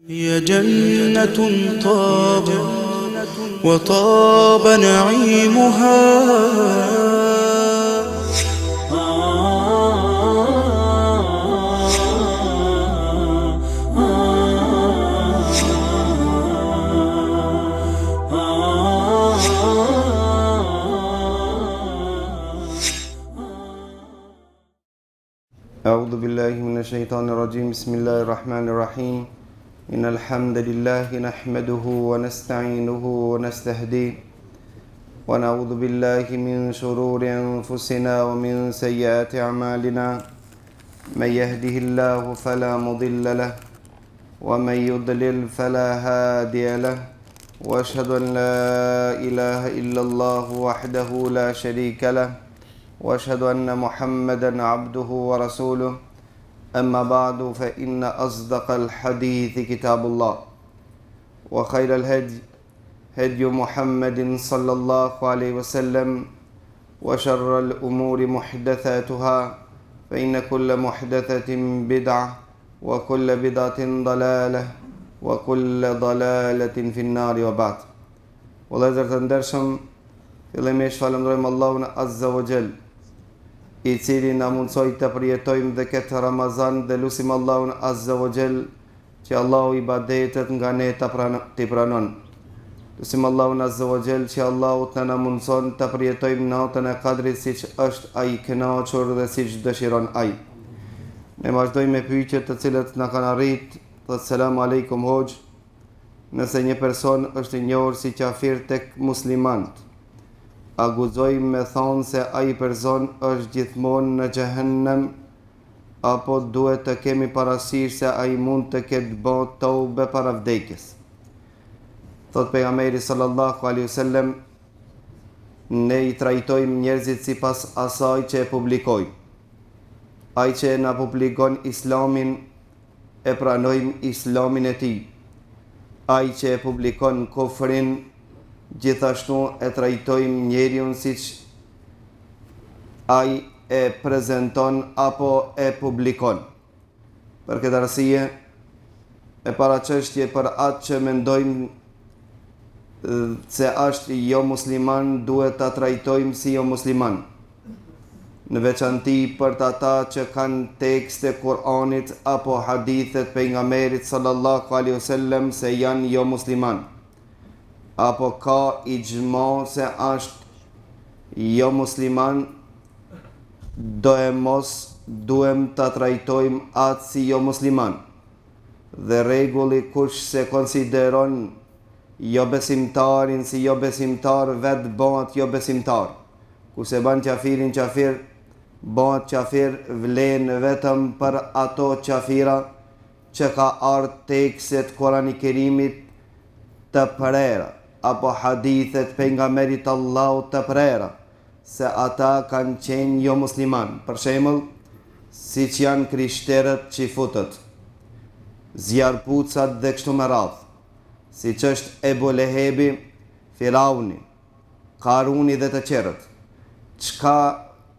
هي جنة طاب وطاب نعيمها. أعوذ بالله من الشيطان الرجيم. بسم الله الرحمن الرحيم. إن الحمد لله نحمده ونستعينه ونستهديه ونعوذ بالله من شرور أنفسنا ومن سيئات أعمالنا. من يهده الله فلا مضل له ومن يضلل فلا هادي له وأشهد أن لا إله إلا الله وحده لا شريك له وأشهد أن محمدا عبده ورسوله. أما بعد فإن أصدق الحديث كتاب الله وخير الهدي هدي محمد صلى الله عليه وسلم وشر الأمور محدثاتها فإن كل محدثة بدعة وكل بدعة ضلالة وكل ضلالة في النار وبعد. وllëzër të ndershëm, fillimisht falenderojmë Allahun Azza wa Jall, i cili na mundsoi të përjetojmë dhe këtë Ramazan, dhe lutim Allahun Azza wa Jall që Allahu ibadetet nga ne të pranon. Lutim Allahun Azza wa Jall që Allahu të na mundson të përjetojmë natën e Kadrit siç është ai i kënaqur dhe siç dëshiron ai. Ne vazhdojmë me pyetjet të cilat na kanë arrit. Selamu alaikum hoj. Nëse një person është i njohur si kafir tek muslimanët, a guxojmë me thonë se ai person është gjithmonë në xhehenem, apo duhet të kemi parasysh se ai mund të ketë bërë tobe para vdekjes? Thot pejgamberi sallallahu alaihi wasallam, ne i trajtojmë njerëzit sipas asaj që e publikojnë. Ai që na publikon islamin, e pranojmë islamin e tij. Ai që e publikon kufrin, gjithashtu e trajtojmë njeriun siç ai e prezanton apo e publikon. Për këtë arsye, e paraqështje për atë që mendojmë se është jo musliman, duhet ta trajtojmë si jo musliman. Në veçanti për ata që kanë tekste Kur'anit apo hadithet pejgamberit sallallahu alaihi wasallam se janë jo musliman, apo ka ijma se është jo musliman, do e mos duhem të trajtojmë atë si jo musliman. Dhe rregulli, kush se konsideron jo besimtarin si jo besimtar, vetë bëhet jo besimtar. Ku se ban qafirin qafir, bëhet qafir vlen vetëm për ato qafira që ka ardhur tekstet Kur'anit Kerimit të prera, apo hadithet pejgamberit Allahut të prera, se ata kanë qenë jo musliman. Për shembull, siç janë krishterët, çifutët, zjarpucat dhe kështu me radhë, siç është Ebu Lehebi, Firauni, Karuni dhe të tjerët. Çka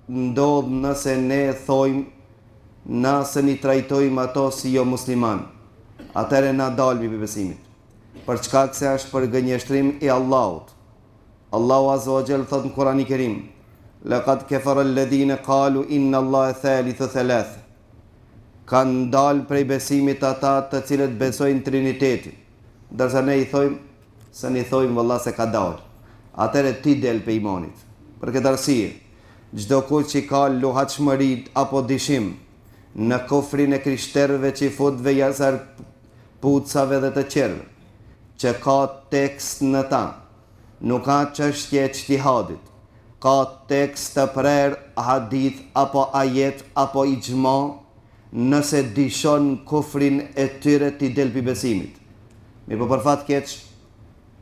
ndodh nëse ne thojmë, nëse ni trajtojmë ato si jo musliman? Atëherë na dalmi për besimit. Për çka se është për gënjeshtrim i Allahut. Allahu Azza wa Jall thot në Kur'anin Kerim, laqad kafara alladhina qalu inna Allaha thalithu thalatha. Kanë dalë prej besimit ata të cilët besojnë Trinitetin, ndërsa ne i thojmë, se ne thojmë valla se ka dalë. Atëherë ti del pe imanit. Për këtë arsye, çdo kush që ka luhatshmëri apo dishim në kufrin e krishterëve, çifutëve, jasarpucave dhe të tjerëve, që ka tekst në ta, nuk ka çështje ijtihadit, ka tekst të prerë, hadith apo ajet apo ijma, nëse dishon kufrin e tyre t'i del pi besimit. Mirë, po për fat keq,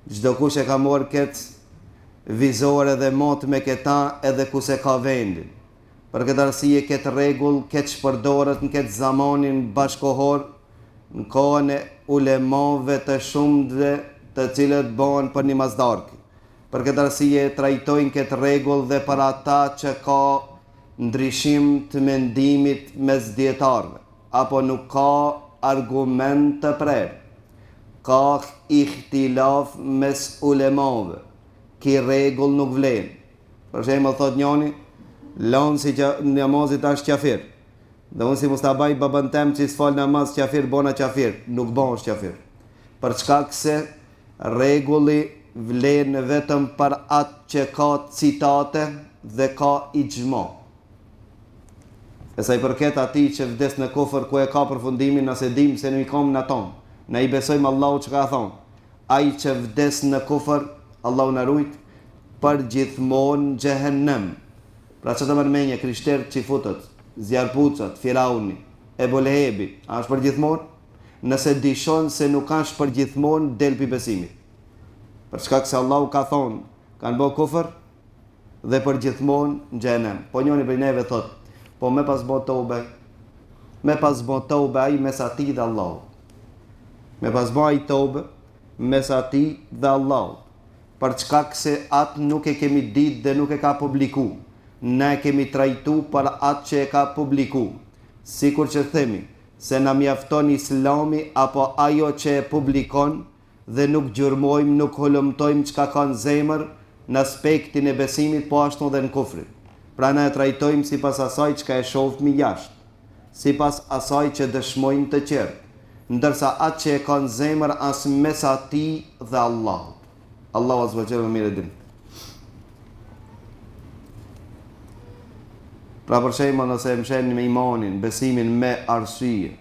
çdo kush e ka marrë këtë vizore dhe mot me këta edhe ku se ka vendin. Për këtë arsye, këtë rregull keq përdoret në këtë zamanin bashkohor, në kohën e ulemave të shumtë të cilët bëhen për një mazdarkë. Për këtë arsye trajtojnë këtë rregull dhe për ata që ka ndryshim të mendimit mes dietarëve, apo nuk ka argument të prerë, ka ihtilaf mes ulemave, ki rregull nuk vlen. Për shembull thot njëri, lanë si namazit është qafir. Dhe unë si mos ta baj babën tem që s'fal namaz qafir, bona qafir, nuk bon është qafir. Për shkak se rregulli vlen vetëm për atë që ka citate dhe ka ixhma. E sa i përket atij që vdes në kufër ku e ka përfundimin, nëse dim se nuk i kam në ton, ne i besojmë Allahu që ka thonë, ai që vdes në kufër, Allahu na rujt, për gjithmonë xhehenem. Pra që të mërmenje, krishterët që i futët, zjarpucat, Firauni, Ebu Lehebi, a është për gjithmonë? Nëse dishon se nuk është për gjithmonë, del pi besimit. Për shkak se Allahu ka thonë, kanë bo kufër dhe për gjithmonë në xhehenem. Po njëri prej neve thotë, po me pas bo tobe ai mes ati dhe Allahu. Me pas bo ai tobe mes ati dhe Allahu. Për shkak se atë nuk e kemi ditë dhe nuk e ka publiku. Ne kemi trajtu për atë që e ka publiku. Sikur që themi, se na mjafton Islami apo ajo që e publikon dhe nuk gjurmojmë, nuk hulumtojmë çka ka në zemër në aspektin e besimit, po ashtu edhe në kufrit. Pra ne e trajtojmë sipas asaj që e shohmë jashtë, sipas asaj që dëshmojmë të qertë, ndërsa atë që e ka në zemër as mes atij dhe Allahut. Allahu azza wa jalla mirë din. Pra për shembull, nëse msheni me imanin, besimin me arsye,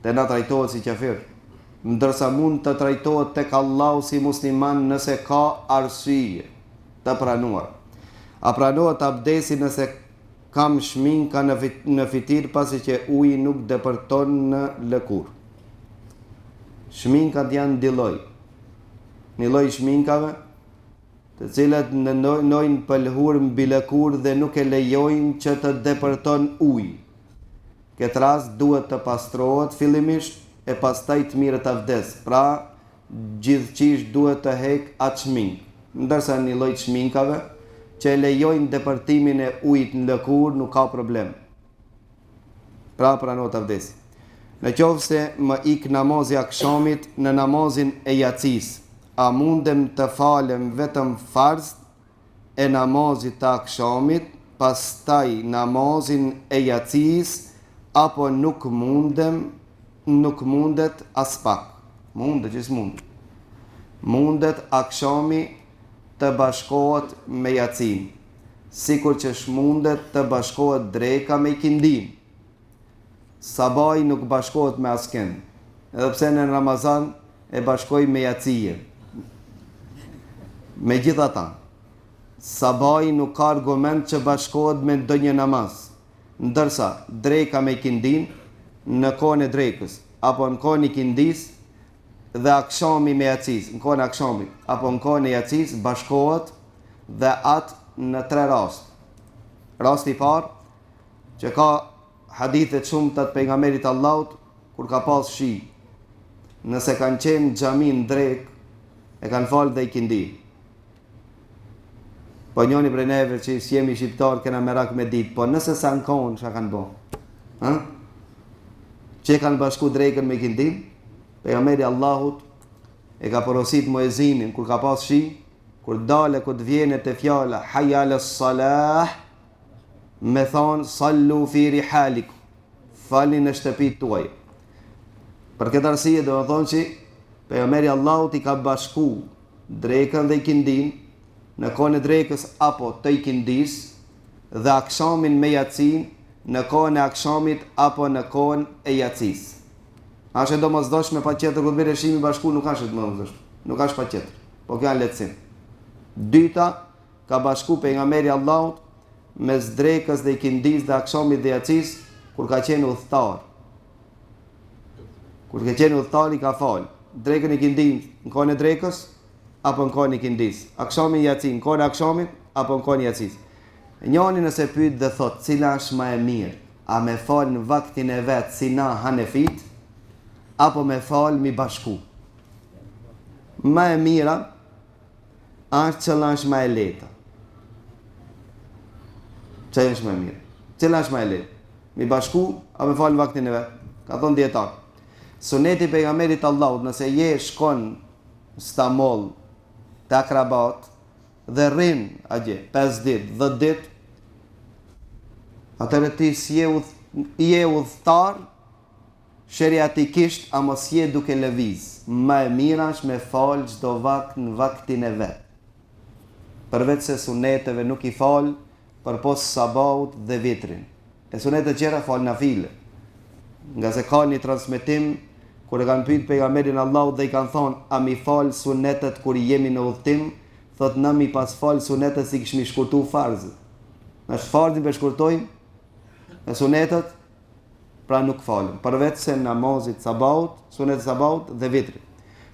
te na trajtohet si kafir, ndërsa mund të trajtohet tek Allahu si musliman nëse ka arsye të pranuar. A pranohet abdesi nëse kam shminka në fitir pasi që uji nuk depërton në lëkur. Shminkat janë dy lloj. Një lloj shminkave, të cilat nënojnë pëlhur mbi lëkur dhe nuk e lejojnë që të depërton ujë. Këtë rast duhet të pastrohet fillimisht e pastaj të mirët abdes. Pra, gjithqish duhet të hek atë shminkë. Ndërsa një lloj shminkave që e lejojnë depërtimin e ujit në lëkur nuk ka problem. Pra pranohet abdesi. Në qoftë se më ik namazi akşamit në namazin e yacis, a mundem të falem vetëm farz e namazit të akşamit, pastaj namazin e yacis, apo nuk mundet as pak. Mundet që s'mundet. Mundet akşami të bashkohet me yacin, sikur që shmundet të bashkohet dreka me ikindin. Sabahi nuk bashkohet me asken, edhe pse në Ramazan e bashkoj me yacije. Me gjithata, sabahi nuk ka argument që bashkohet me ndonjë namaz, ndërsa dreka me ikindin në kohën e drekës, apo në kohën e ikindis, dhe akşami me yacis, në kohën e akşamit, apo në kohën e yacis bashkohet dhe atë në tre rast. Rasti i parë, që ka hadithet shumë të pejgamberit Allahut, kur ka pas shi, nëse kanë qenë xhamin drek, e kanë falë dhe ikindi. Po njëni prej neve që jemi shqiptar kena merak me ditë, po nëse sa në kohën që kanë bo? Që kanë bashku drekën me ikindin? Pejgamberi Allahut e ka porosit muezinin kur ka pas shi, kur dale ku të vjene të fjala hayya ala salah, me thonë sallu fi rihalikum, falni në shtëpit tuaj. Për këtë arsye do të thonë që pejgamberi Allahut i ka bashku drekën dhe ikindin në kohën e drekës apo të ikindis dhe akşamin me yacin në kohën e akşamit apo në kohën e yacis. Ashe do mëzdoshme pa qëtër, këtë bërë shimi bashku nuk ashe të mëzdoshme, nuk ashe pa qëtër, po kjo janë letësim. Dyta, ka bashku pejgamberi Allahut mes drekës dhe ikindis dhe akşamit dhe yacis, kur ka qenë udhëtar. Kur ka qenë udhëtar i ka falë, drekën ikindin në kohën e drekës, apo në kohën e ikindis, akşamin yacin, në kohën e akşamit, apo në kohën e yacis. Njani nëse pyet dhe thot, cila është ma e mirë, a me falë në vaktin e vetë si na hanefit, apo me falë mi bashku. Ma e mira, është cëlla është ma e leta. Cëlla është ma e mira. Cëlla është ma e leta. Mi bashku, apo me falë në vaktin e vetë. Ka thonë dietar. Suneti pejgamberit Allahut, nëse je shkon Stamboll te akrabat dhe rrin atje 5 ditë, 10 ditë, atëherë ti je udhëtar sheriatikisht, a mos je duke lëviz. Më e mira është me fal çdo vakt në vaktin e vet. Përveç se suneteve nuk i fal përpos sabahut dhe vitrin. E sunetet tjera fal nafile. Nga se ka një transmetim kur e kanë pyet pejgamberin Allahut dhe i kanë thonë, a mi fal sunetet kur jemi në udhtim? Thot, na mi pas fal sunetet si kishmi shkurtu farzët. Në farzin për shkurtojmë, e sunetet, pra nuk falem. Përveç se namazit sabahut, sunetet sabahut dhe vitrit.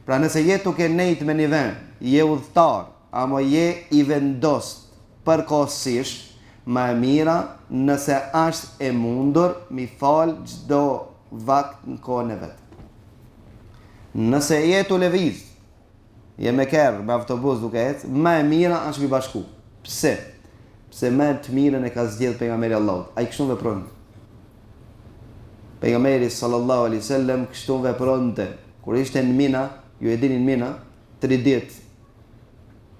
Pra nëse je duke nejt me një vend, je udhëtar, ama je i vendost përkohësisht, më e mira nëse është e mundur mi fal çdo vakt në kohën e vet. Nëse je tu lëviz, je me kerr, me autobus duke ecë, më e mira është mi bashku. Pse? Pse më të mirën e ka zgjedhur pejgamberi Allahut. Ai kështu vepron. Pejgamberi sallallahu alaihi wasallam kështu vepronte. Kur ishte në Mina, ju e dini në Mina, 3 ditë.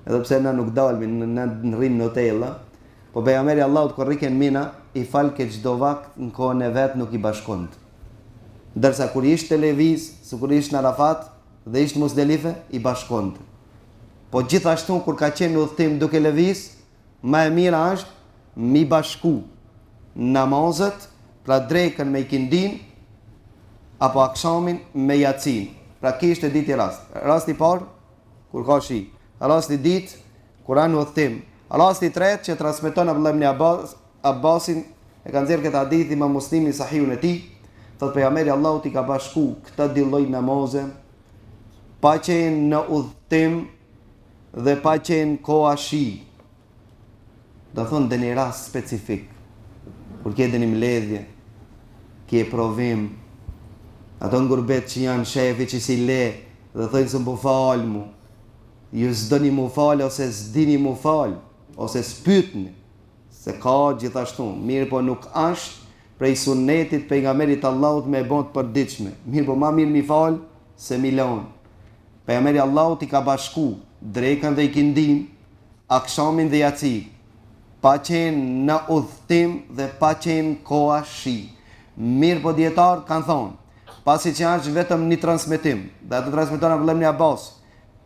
Edhe pse na nuk dalmin, na rrim në hotella, po pejgamberi Allahut kur rikën në Mina, i falke çdo vakt në kohën e vet, nuk i bashkonte. Ndërsa kur ishte lëviz, kur ishte në Arafat dhe ishte Muzdelife, i bashkonte. Po gjithashtu kur ka qenë në udhtim duke lëviz, më e mira është mi bashku namazet, pra drekën me ikindin, apo akshamin me yacin. Pra kishte ditë rast. Rasti i parë, kur ka shi. Rasti i dytë, kur anë udhtim. Rasti i tretë që transmeton Abdullah ibn Abbasin, e ka nxjerrë këtë hadith Imam Muslimi sahihun e tij, thot pejgamberi Allahut i ka bashku këta dy lloj namaze, pa qenë në udhtim dhe pa qenë koha shi. Do thonë dhe një rast specifik, kur ke dhe një mbledhje, ke provim, ato ngurbet që janë shefi që si le, dhe thëjnë se më falë mu, ju s'doni mu falë, ose s'dini mu falë, ose s'pytni, se ka gjithashtu, mirë po nuk është prej sunetit pejgamberit Allahut me bon të përditshme, mirë po ma mirë mi falë, se mi lonë. Pejgamberi Allahut i ka bashku, drekën dhe ikindin, akshamin dhe yaci, pa qenë në udhtim dhe pa qenë koha shi. Mirë po dietar kanë thonë, pasi që është vetëm një transmetim, dhe atë transmeton Abdullah ibn Abbas,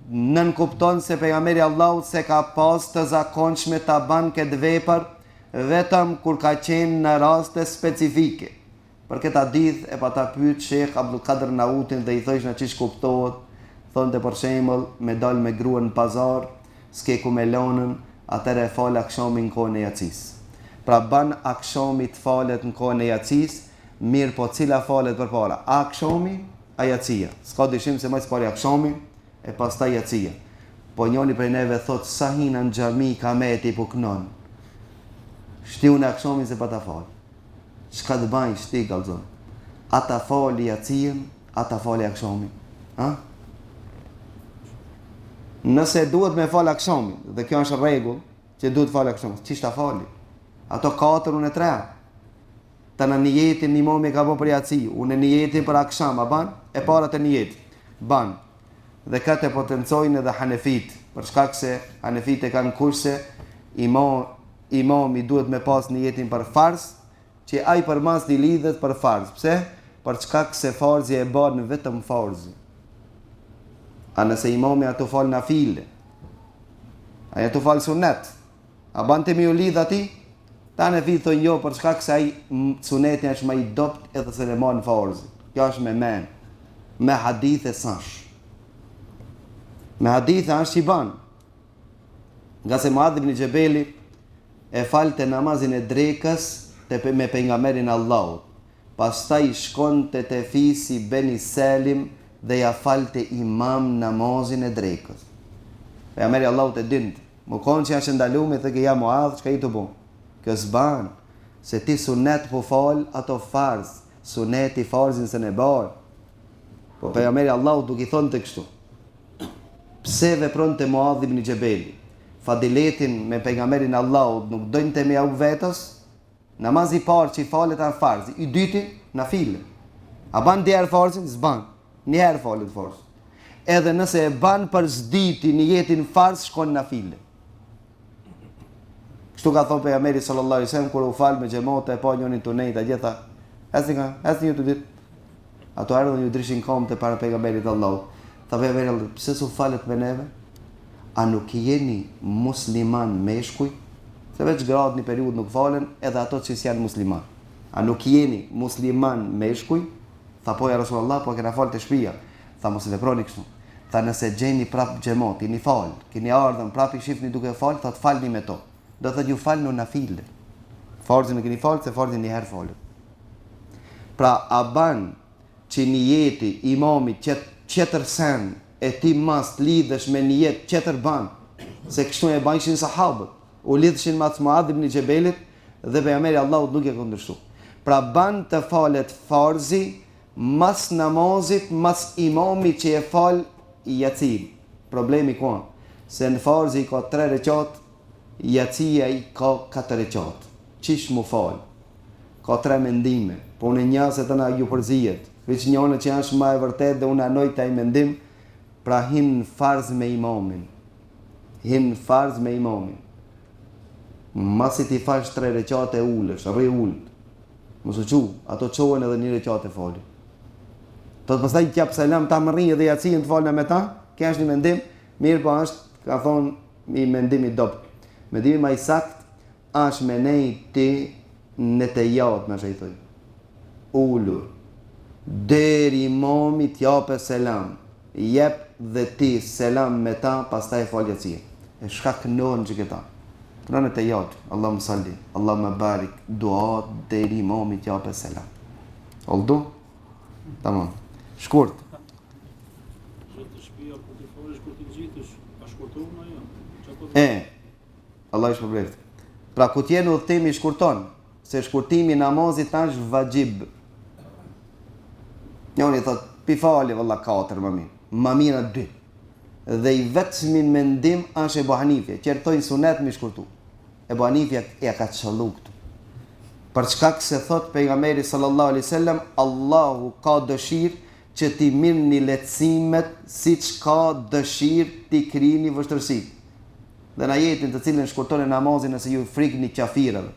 nën kupton se pejgamberi Allahut se ka pas të zakonshme ta ban këtë vepër vetëm kur ka qenë në raste specifike. Për këtë hadith e pa ta pyet Sheikh Abdul Qadir Nautin dhe i thosh na çish kuptohet, thonte për shembull me dal me gruan në pazar, s'ke ku me lonën, atëre fal akshamin në kohën e yacis. Pra ban akshami të falet në kohën e yacis, mirë po cila falet përpara, akshami a yacia. S'ka dyshim se më së pari akshami e pastaj yacia. Po njëri prej neve thot sa hina në xhami ka meti puknon. Shtiu në akshamin se pa ta fal. Çka të bajnë shti kallzon? Ata fali yacien, ata fali akshamin. Ha? Nëse duhet me fal akshamin, dhe kjo është rregull që duhet fal akshamin, çish ta fali? Ato 4 unë 3. Ta në nijetin një momi ka bo për yaci, unë nijetin për aksham, a ban? E para të nijet, ban. Dhe këtë e potencojnë edhe Hanefit, për shkak se Hanefit e kanë kurse, imami duhet me pas nijetin për farz, që ai për mas një lidhet për farz. Pse? Për shkak se farzi e ban vetëm farzi. A nëse imami ato fal nafile, a ato fal sunet, a ban të mi u lidh ati? Ta në fitë thonjë jo, për shkak se ai suneti është më i dopt edhe se le marrë në farzi. Kjo është me men, me hadith e sash. Me hadith e është që i ban. Nga se Muadh ibn Xhebeli e falte namazin e drekës me pejgamberin Allahut. Pastaj shkonte te fisi Beni Selim dhe ja falte imam namazin e drekës. Pejgamberi Allahut e dinte, më konë që janë ndaluar thë që ja Muadh, çka i të bën? Kjo s'ban, se ti sunet po fal ato farz, suneti farzin se ne bar. Po pejgamberi Allahut duke i thonë të kështu. Pse vepronte Muadh ibn Xhebeli? Fadiletin me pejgamberin Allahut nuk dojnë të me au vetës, namazi parë që i falet anë farzi, i dyti nafile. A ban dhe herë farzin? S'ban. Një herë falet farz. Edhe nëse e ban për zditi një jetin farz, shkon në file. Kështu ka thonë pejgamberi sallallahu alaihi wasallam kur u fal me xhamote e pa njërin tunej ta gjitha. Asnjë të ditë. Ato ardhën ju drishin komte para pejgamberit Allahut. Tha pejgamberi, pse s'u falet me neve? A nuk jeni musliman meshkuj? Se veç gratë një periudhë nuk falen, edhe ato që janë musliman. A nuk jeni musliman meshkuj? Tha po ja Rasulullah, po kena falë të shtëpia. Tha mos e veproni kështu. Tha nëse gjeni prap xhamot, jeni fal, keni ardhën prap i shifni duke fal, tha të falni me to. Do thotë ju falni në nafile. Farzin e keni falë, se farzin një herë falet. Pra a ban që një jeti imami qetër sen e ti mas të lidhesh me një jetë qetër ban, se kështu e banjshin sahabët, u lidhshin mas Muadh ibn Jabelit dhe pejgamberi Allahut nuk e kundërshtu. Pra ban të falet farzi mas namazit, mas imami që e fal yacin. Problemi ku? Se në farzi ka 3 rekat, yacia i ka 4 rekat. Qish mu fal? Ka 3 mendime, po në një se të na ju përzijet, veç njënë që është ma e vërtet dhe unë anoj taj mendim, pra hin farz me imamin. Hin farz me imamin. Masi ti falsh 3 rekat e ullësh, rri ullët. Mësë qu, ato qohen edhe 1 rekat e fali. Të të pastaj kjap selam ta më rrinjë dhe jacien të falë me ta, kja është një mendim, mirë po është, ka thonë, i mendim i dopt. Mendimi ma i sakt, është me nejti në të jatë, në shëjtoj. Ullur. Deri imami t'jape selam. Jep dhe ti selam me ta, pas ta e falë jacien. E shka kënohen që këta. Këna në të jatë, Allah më salli, Allah më barik, duat deri imami t'jape selam. Oldu? Tamam. Shkurt. Zotë shtëpia kur ti falesh kur ti nxitesh, a shkurton ajo? Allah ishë përbreft. Pra ku t'jenë udhëtimi shkurton, se shkurtimi namazit tash vajib. Njoni thot, pi fali valla 4 më mirë, më mirë 2. Dhe i vetëmi mendim është Ebu Hanifje, qertojnë sunet mi shkurtu. Ebu Hanifje e ka qëllu këtu. Për çka se thot pejgamberi sallallahu alaihi wasallam, Allahu ka dëshirë që ti mirë një lehtësimet si që ka dëshirë ti krini vështërsi. Dhe në jetin të cilën shkurton e namazin nëse ju frikë një qafirëve.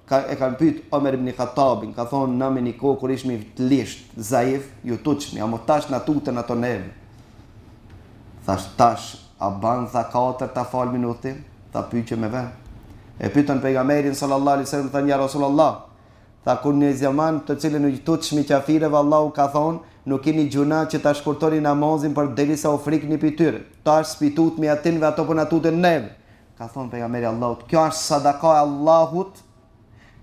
E kanë pyet Omer ibn Khattabin, ka thonë në me një kohë kur ishmi të lisht, zaif, ju tuqmi, a mo tash në tutën ato neve. Thash tash, a banë tha 4 ta falë minutin, ta pyqe me ven. E pyetën pejgamberin sallallahu alaihi wasallam, thanë ja Rasulullah, tha kur një zaman të cilën u tuqmi qafirëve, Allahu ka thonë, nuk keni gjuna që ta shkurtoni namazin për derisa u frikni pi tyre. Tash spitut me atinve ato për natutën neve. Ka thonë pejgamberi Allahut, kjo është sadaka e Allahut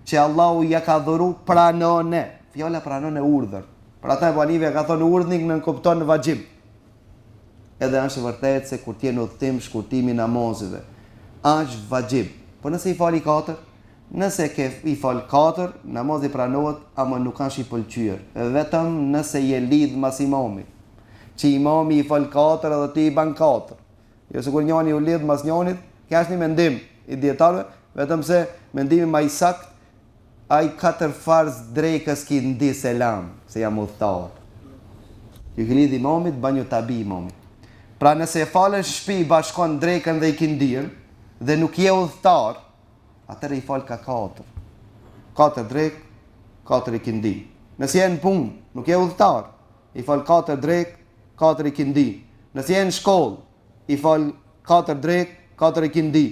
që Allahu ja ka dhuru pranone. Fjala pranone urdhër. Për ata e banivja ka thonë urdhnik në kupton në vajib. Edhe është vërtet se kur t'jenë udhëtim shkurtimi namazive, është vajib. Po nëse i fali 4, nëse ke i fal 4, namazi pranohet, ama nuk është i pëlqyer. Vetëm nëse je lidh mas imamit. Që imami i fal 4 edhe ti i ban 4. Jo sikur njëri u lidh mas njërit, kjo është një mendim i dietarëve, vetëm se mendimi më i sakt, ai 4 farz drekës ki ndi selam, se jam udhëtar. Ju ke lidh imamit, ban ju tabi imamit. Pra nëse e falesh shtëpi bashkon drekën dhe i kindir, dhe nuk je udhëtar, atëre i fal ka 4. 4 drek, 4 i kindi. Nëse je në punë, nuk je udhëtar, i fal 4 drek, 4 i kindi. Nëse je në shkollë, i fal 4 drek, 4 i kindi.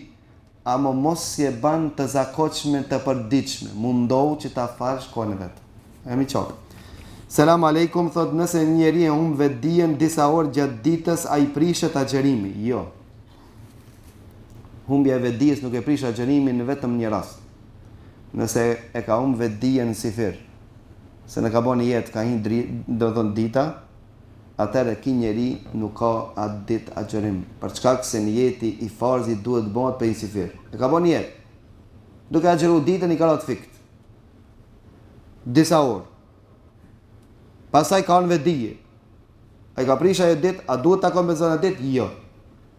Amo mos je ban të zakoqme të përdiqme, mundohu që ta falsh kohën e vetë. E mi qokë. Selam aleikum, thot nëse njeri e humbë vetë dijen disa orë gjatë ditës, a i prishet agjerimi? Jo. Humbja e vetë dijes nuk e prish agjerimin në vetëm një rast. Nëse e ka humbë vetë dijen si firë, se në ka bo një jetë, ka hinë dita, atëre ki njeri nuk ka atë ditë agjerim. Për çkak se një jeti i farzit duhet bëhet për një sifir. E ka bo një jetë. Duke agjeru ditën i ka ratë fikt. Disa orë. Pasaj ka në vetë dije. A i ka prisha e ditë, a duhet ta kompenzon e ditë? Jo.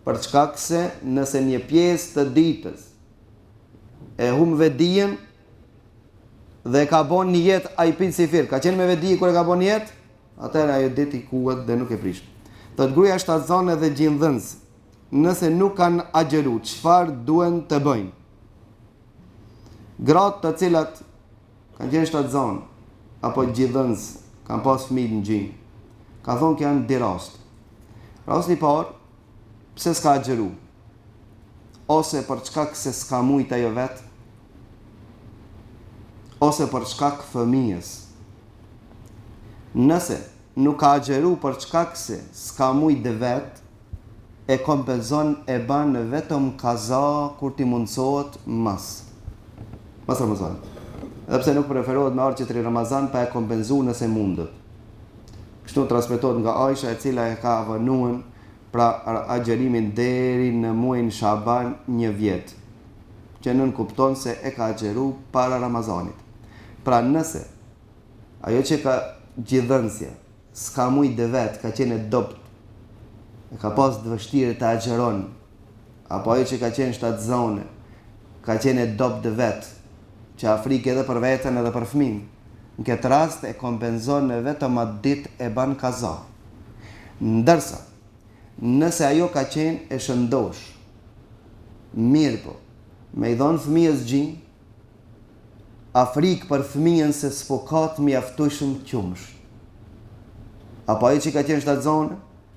Për çkak se nëse një pjesë të ditës e humbë vetë dijen, dhe ka bon një jetë a i pinë si firë, ka qenë me vedi kër e ka bon një jetë, atër ajo dit i kuat dhe nuk e prish. Thot gruaja shtatzon edhe gjindhënës, nëse nuk kanë agjeru, çfarë duen të bëjnë? Gratë të cilat kanë qenë shtatzon, apo gjindhënës, kanë pas fëmijë në gjinë, ka thonë që janë di rast. Rasti parë, pse s'ka agjeru? Ose për çkak se s'ka mujt ajo vetë, ose për shkak fëmijës. Nëse nuk ka agjeru për shkak se s'ka mujt dhe vetë, e kompenzon e ban vetëm kaza kur ti mundsohet mas Ramazan. Edhe pse nuk preferohet me arë qëtëri Ramazan pa e kompenzu nëse mundet. Kështu transmetohet nga Aisha e cila e ka avënuen pra agjerimin deri në muajin Shaban një vjet, që nën kupton se e ka agjeru para Ramazanit. Pra nëse ajo që ka gjithëndësja s'ka mujt dhe vetë, ka qenë dopt, e ka pas të vështirë të agjeron, apo ajo që ka qenë shtatzone, ka qenë dopt dhe vetë, që Afrike edhe për vetën edhe për fëmin, në këtë rast e kompenzon në vetëm atë dit e ban kaza. Ndërsa, nëse ajo ka qenë e shëndosh, mirë po, me i dhonë fëmijës gjinë, Afrikë për fëmijën se s'po ka të mjaftueshëm qumësh. Apo ajo që ka qenë shtatzone,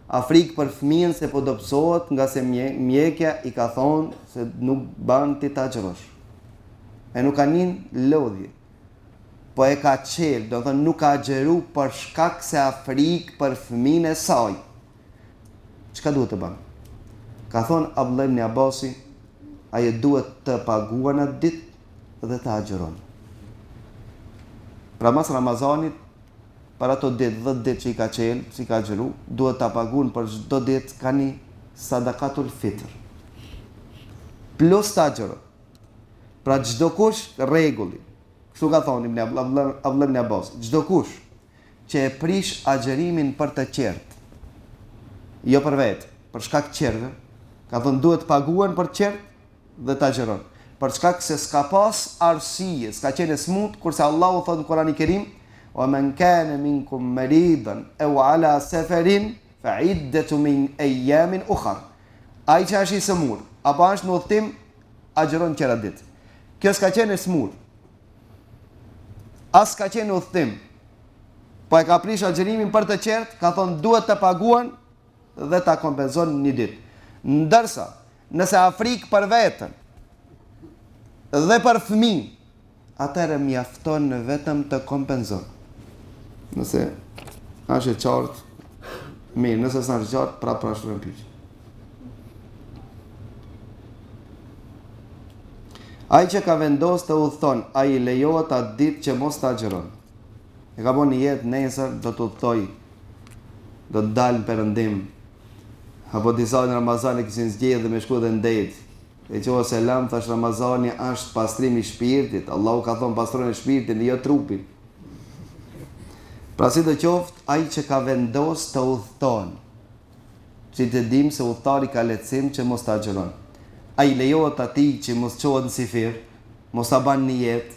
Afrikë për fëmijën se po dobësohet nga se mjekja i ka thonë se nuk ban ti ta agjerosh. E nuk ka një lodhje, po e ka qelë, do thënë nuk ka agjeru për shkak se Afrikë për fëmijën e saj. Çka duhet të ban? Ka thonë Abdullah ibn Abbasi, ajo duhet të paguan atë ditë dhe të agjeron. Pra mas Ramazanit, për ato ditë, 10 ditë që i ka qelë, që i ka agjeru, duhet të pagun për çdo ditë ka një sadakatul fitr. Plus të agjeron. Pra çdo kush rregulli. Kështu ka thonë Abdullah ibn Abbas, çdo kush që e prish agjerimin për të qertë, jo për vetë, për shkak qerve, ka thonë duhet paguan për qertë dhe të agjeron. Për shkak se s'ka pas arsye, s'ka qenë smut, kurse Allahu thotë në Kur'anin e Kerim, "Wa man kana minkum maridan aw ala safarin fa iddatu min ayamin ukhra." Ai që është i smur, apo është në udhtim, agjeron qëra ditë. Kjo s'ka qenë smur. As ka qenë udhtim. Po e ka prish agjerimin për të qertë, ka thonë duhet të paguan dhe ta kompenzon një ditë. Ndërsa, nëse Afrikë për vetën dhe për fëmijë, atëherë mjafton vetëm të kompenzon. Nëse është e qartë, mirë, nëse s'na është qartë, pra shtrojmë pyetje. Ai që ka vendos të udhëton, ai lejohet atë ditë që mos të agjeron. E ka bon një jetë nesër, do të udhëtoj, do të dalë në perëndim, apo disa në Ramazan e kishin zgjedhë dhe me shku dhe ndetë. E që o selam, thash Ramazani është pastrimi shpirtit, Allahu ka thonë pastrojnë shpirtin, jo trupin. Pra si të qoftë, ai që ka vendos të udhëton, që të dim se udhëtari ka lehtësim që mos të agjeron. Ai lejohet atij që mos qohet në sifir, mos ta ban një jetë,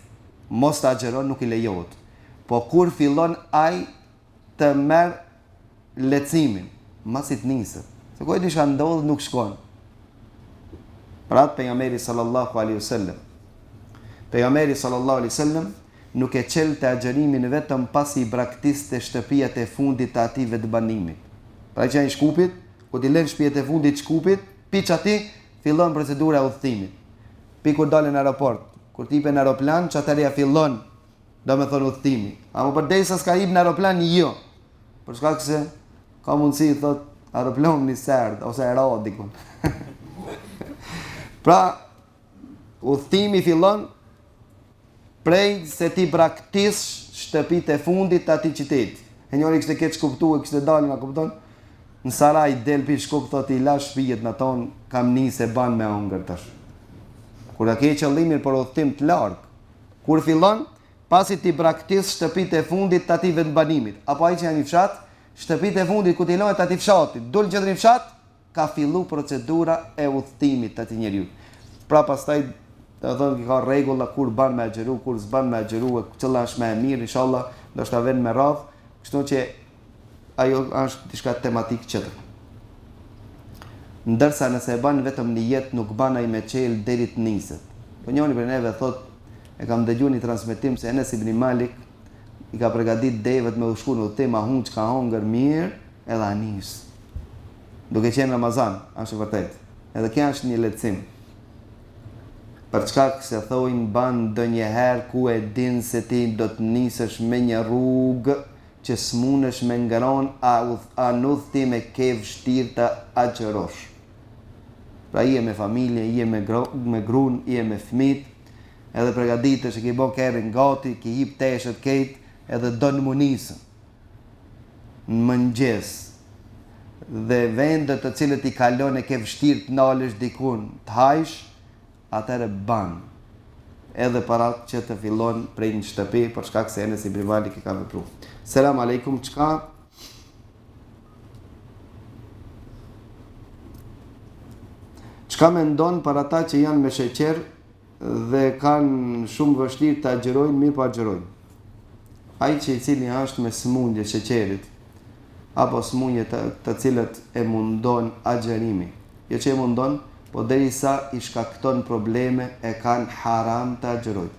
mos të agjeron, nuk i lejohet. Po kur fillon ai të merr lehtësimin, masi të nisë, se kujt isha ndodh nuk shkon. Pra pejgamberi sallallahu alaihi wasallam. Pejgamberi sallallahu alaihi wasallam nuk e çelte agjerimin vetëm pasi i braktiste shtëpiat e fundit të ative të banimit. Pra që janë shkupit, ku t'i lën shtëpiat e fundit shkupit, piç aty fillon procedura e udhëtimit. Pi kur dalën në aeroport, kur tipen në aeroplan, çatëria fillon, domethënë udhëtimi. Ama përderisa s'ka hip në aeroplan, jo. Për shkak se ka mundësi thot aeroplani në serd ose aerodikun. Pra, udhëtimi fillon prej se ti braktis shtëpitë e fundit të atij qyteti. E njëri kishte keq kuptuar, kishte dalë nga kupton. Në Saraj del pi shkup thotë i lash shtëpitë në ton, kam nisë ban me hongër tash. Kur ka ke qëllimin për udhëtim të larg, kur fillon pasi ti braktis shtëpitë e fundit të atij vendbanimit, apo ai që janë në fshat, shtëpitë e fundit ku ti lohet atij fshatit, dul gjithë në fshat, ka fillu procedura e udhëtimit të atij njeriu. Pra pastaj Do të thonë ka rregulla kur ban me agjeru, kur s'ban me agjeru, cilla është më e mirë, inshallah, do të vjen me radhë, kështu që ajo është diçka tematik tjetër. Ndërsa nëse e ban vetëm nijet, nuk ban ai me çel deri të niset. Po njëri për neve thot, e kam dëgjuar një transmetim se Enes ibn Malik i ka përgatit devet me u shku në udhtim, ahun që ka hongër mirë edhe anis. Duke qenë Ramazan, është vërtet. Edhe kjo është një lehtësim. Për çka se thojnë ban ndonjëherë ku e din se ti do të nisesh me një rrugë që s'munesh me ngron a nuthti me ke vështirë të agjerosh. Pra je me familje, je me grun, je me fëmijë, edhe përgatitesh që ki bo kerrin gati, ki hip teshët kejt, edhe do në munisë, në mëngjes, dhe vendet të cilët i kalon e ke vështirë të nalësh dikun, të hajsh, atëre ban, edhe para që të fillon prej një shtëpi, për shkak se Enes ibn Malik i ka vepru. Selam aleikum, Çka mendon për ata që janë me sheqer dhe kanë shumë vështirë të agjerojnë, mirë po agjerojnë? Ai që i cili është me smundje sheqerit, apo smundje të cilët e mundon agjerimi, jo që e mundon, po derisa i shkakton probleme, e kanë haram të agjerojnë.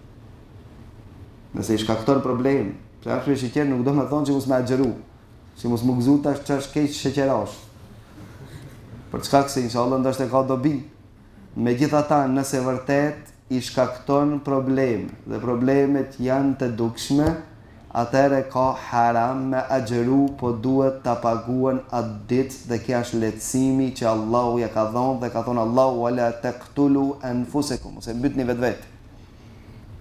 Nëse i shkakton probleme, që është me sheqer nuk do me thonë që mos me agjeru, që mos më gëzu tash që është keq sheqerash. Për çka se inshallah ndoshta ka dobi. Megjithatë, nëse vërtet i shkakton probleme dhe problemet janë të dukshme, atëherë ka haram me agjeru, po duhet ta paguhen atë ditë dhe kjo është lehtësimi që Allahu ja ka dhënë dhe ka thonë Allahu wala taqtulu anfusakum, ose mbytni vetvetë.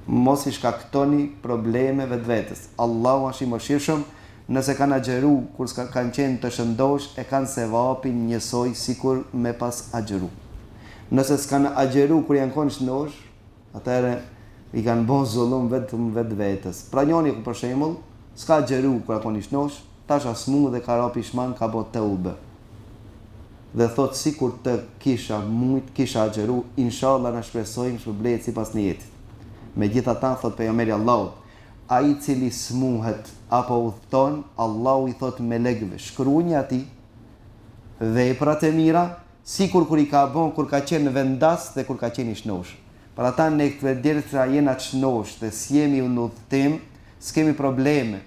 Mos i shkaktoni probleme vetvetes. Allahu është i mëshirshëm. Nëse kanë agjeru, kur kanë qenë të shëndosh, e kanë sevapin njësoj sikur me pas agjeru. Nëse s'kanë agjeru kur janë konë shëndosh, atëherë i kanë bon zullum vetëm vetvetes. Pra njoni ku për shembull, s'ka agjeru kur konë shëndosh, tash asmu dhe ka ra pishman, ka bo të ube. Dhe thot sikur të kisha mujt, kisha agjeru, inshallah na shpresojmë shpërblet sipas niyetit. Megjithatë, thot pejgamberi Allahut, ai i cili smuhet apo udhton, Allahu i thot melekëve, shkruani atij veprat e mira, sikur kur i ka bën kur ka qenë në vendas dhe kur ka qenë i shnosh. Për ata ne derisa jena të shnosh dhe s'jemi në udhtim, s'kemi probleme.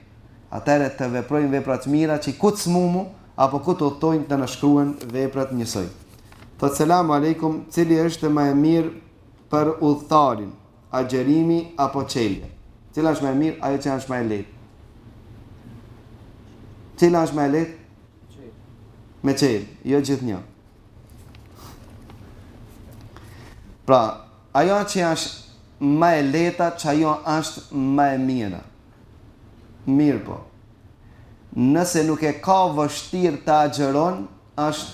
Atëherë të veprojmë vepra të mira që ku të smumu apo ku të udhtojnë të na shkruan veprat njësoj. Thot selam aleikum, cili është më e mirë për udhtarin, agjerimi apo çelja? Cila është më e mirë, ajo që është më e lehtë? Cila është më e lehtë? Me çel, jo gjithnjë. Pra, ajo që është më e lehta, që ajo është më e mira. Mirë po. Nëse nuk e ka vështirë të agjeron, është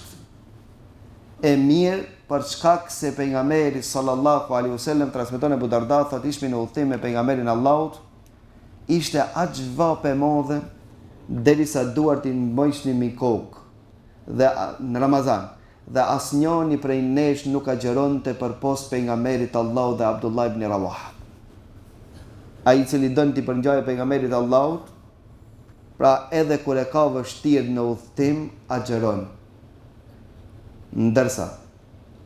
e mirë, për shkak se pejgamberi sallallahu alaihi wasallam transmeton Abu Darda thotë ishmi në udhtim me pejgamberin Allahut, ishte aq vapë e madhe derisa duart i mbajshnin mi kokë dhe në Ramazan dhe asnjëri prej nesh nuk agjeronte përpos pejgamberit Allahut dhe Abdullah ibn Rawaha. Ai i cili donte për ngjajë pejgamberit Allahut, pra edhe kur e ka vështirë në udhtim agjeron. Ndërsa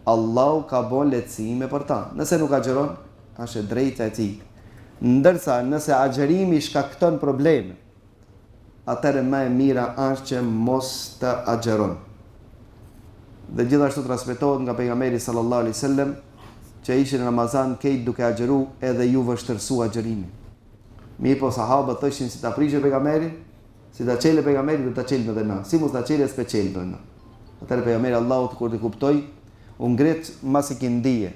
Allahu ka bon lehtësime për ta. Nëse nuk agjeron, është e drejta e tij. Ndërsa nëse agjerimi shkakton probleme, atëherë më e mira është që mos të agjeron. Dhe gjithashtu transmetohet nga pejgamberi sallallahu alaihi wasallam që ishin në Ramazan kejt duke agjeru edhe ju vështërsu agjerimin. Mirë po sahabët thoshin si ta prishë pejgamberin, si ta çelë pejgamberin do ta çelë edhe na. Si mos ta çelë s'pe çelë do na. Atëherë pejgamberi Allahut kur të kuptoi, u ngrit masi kindije,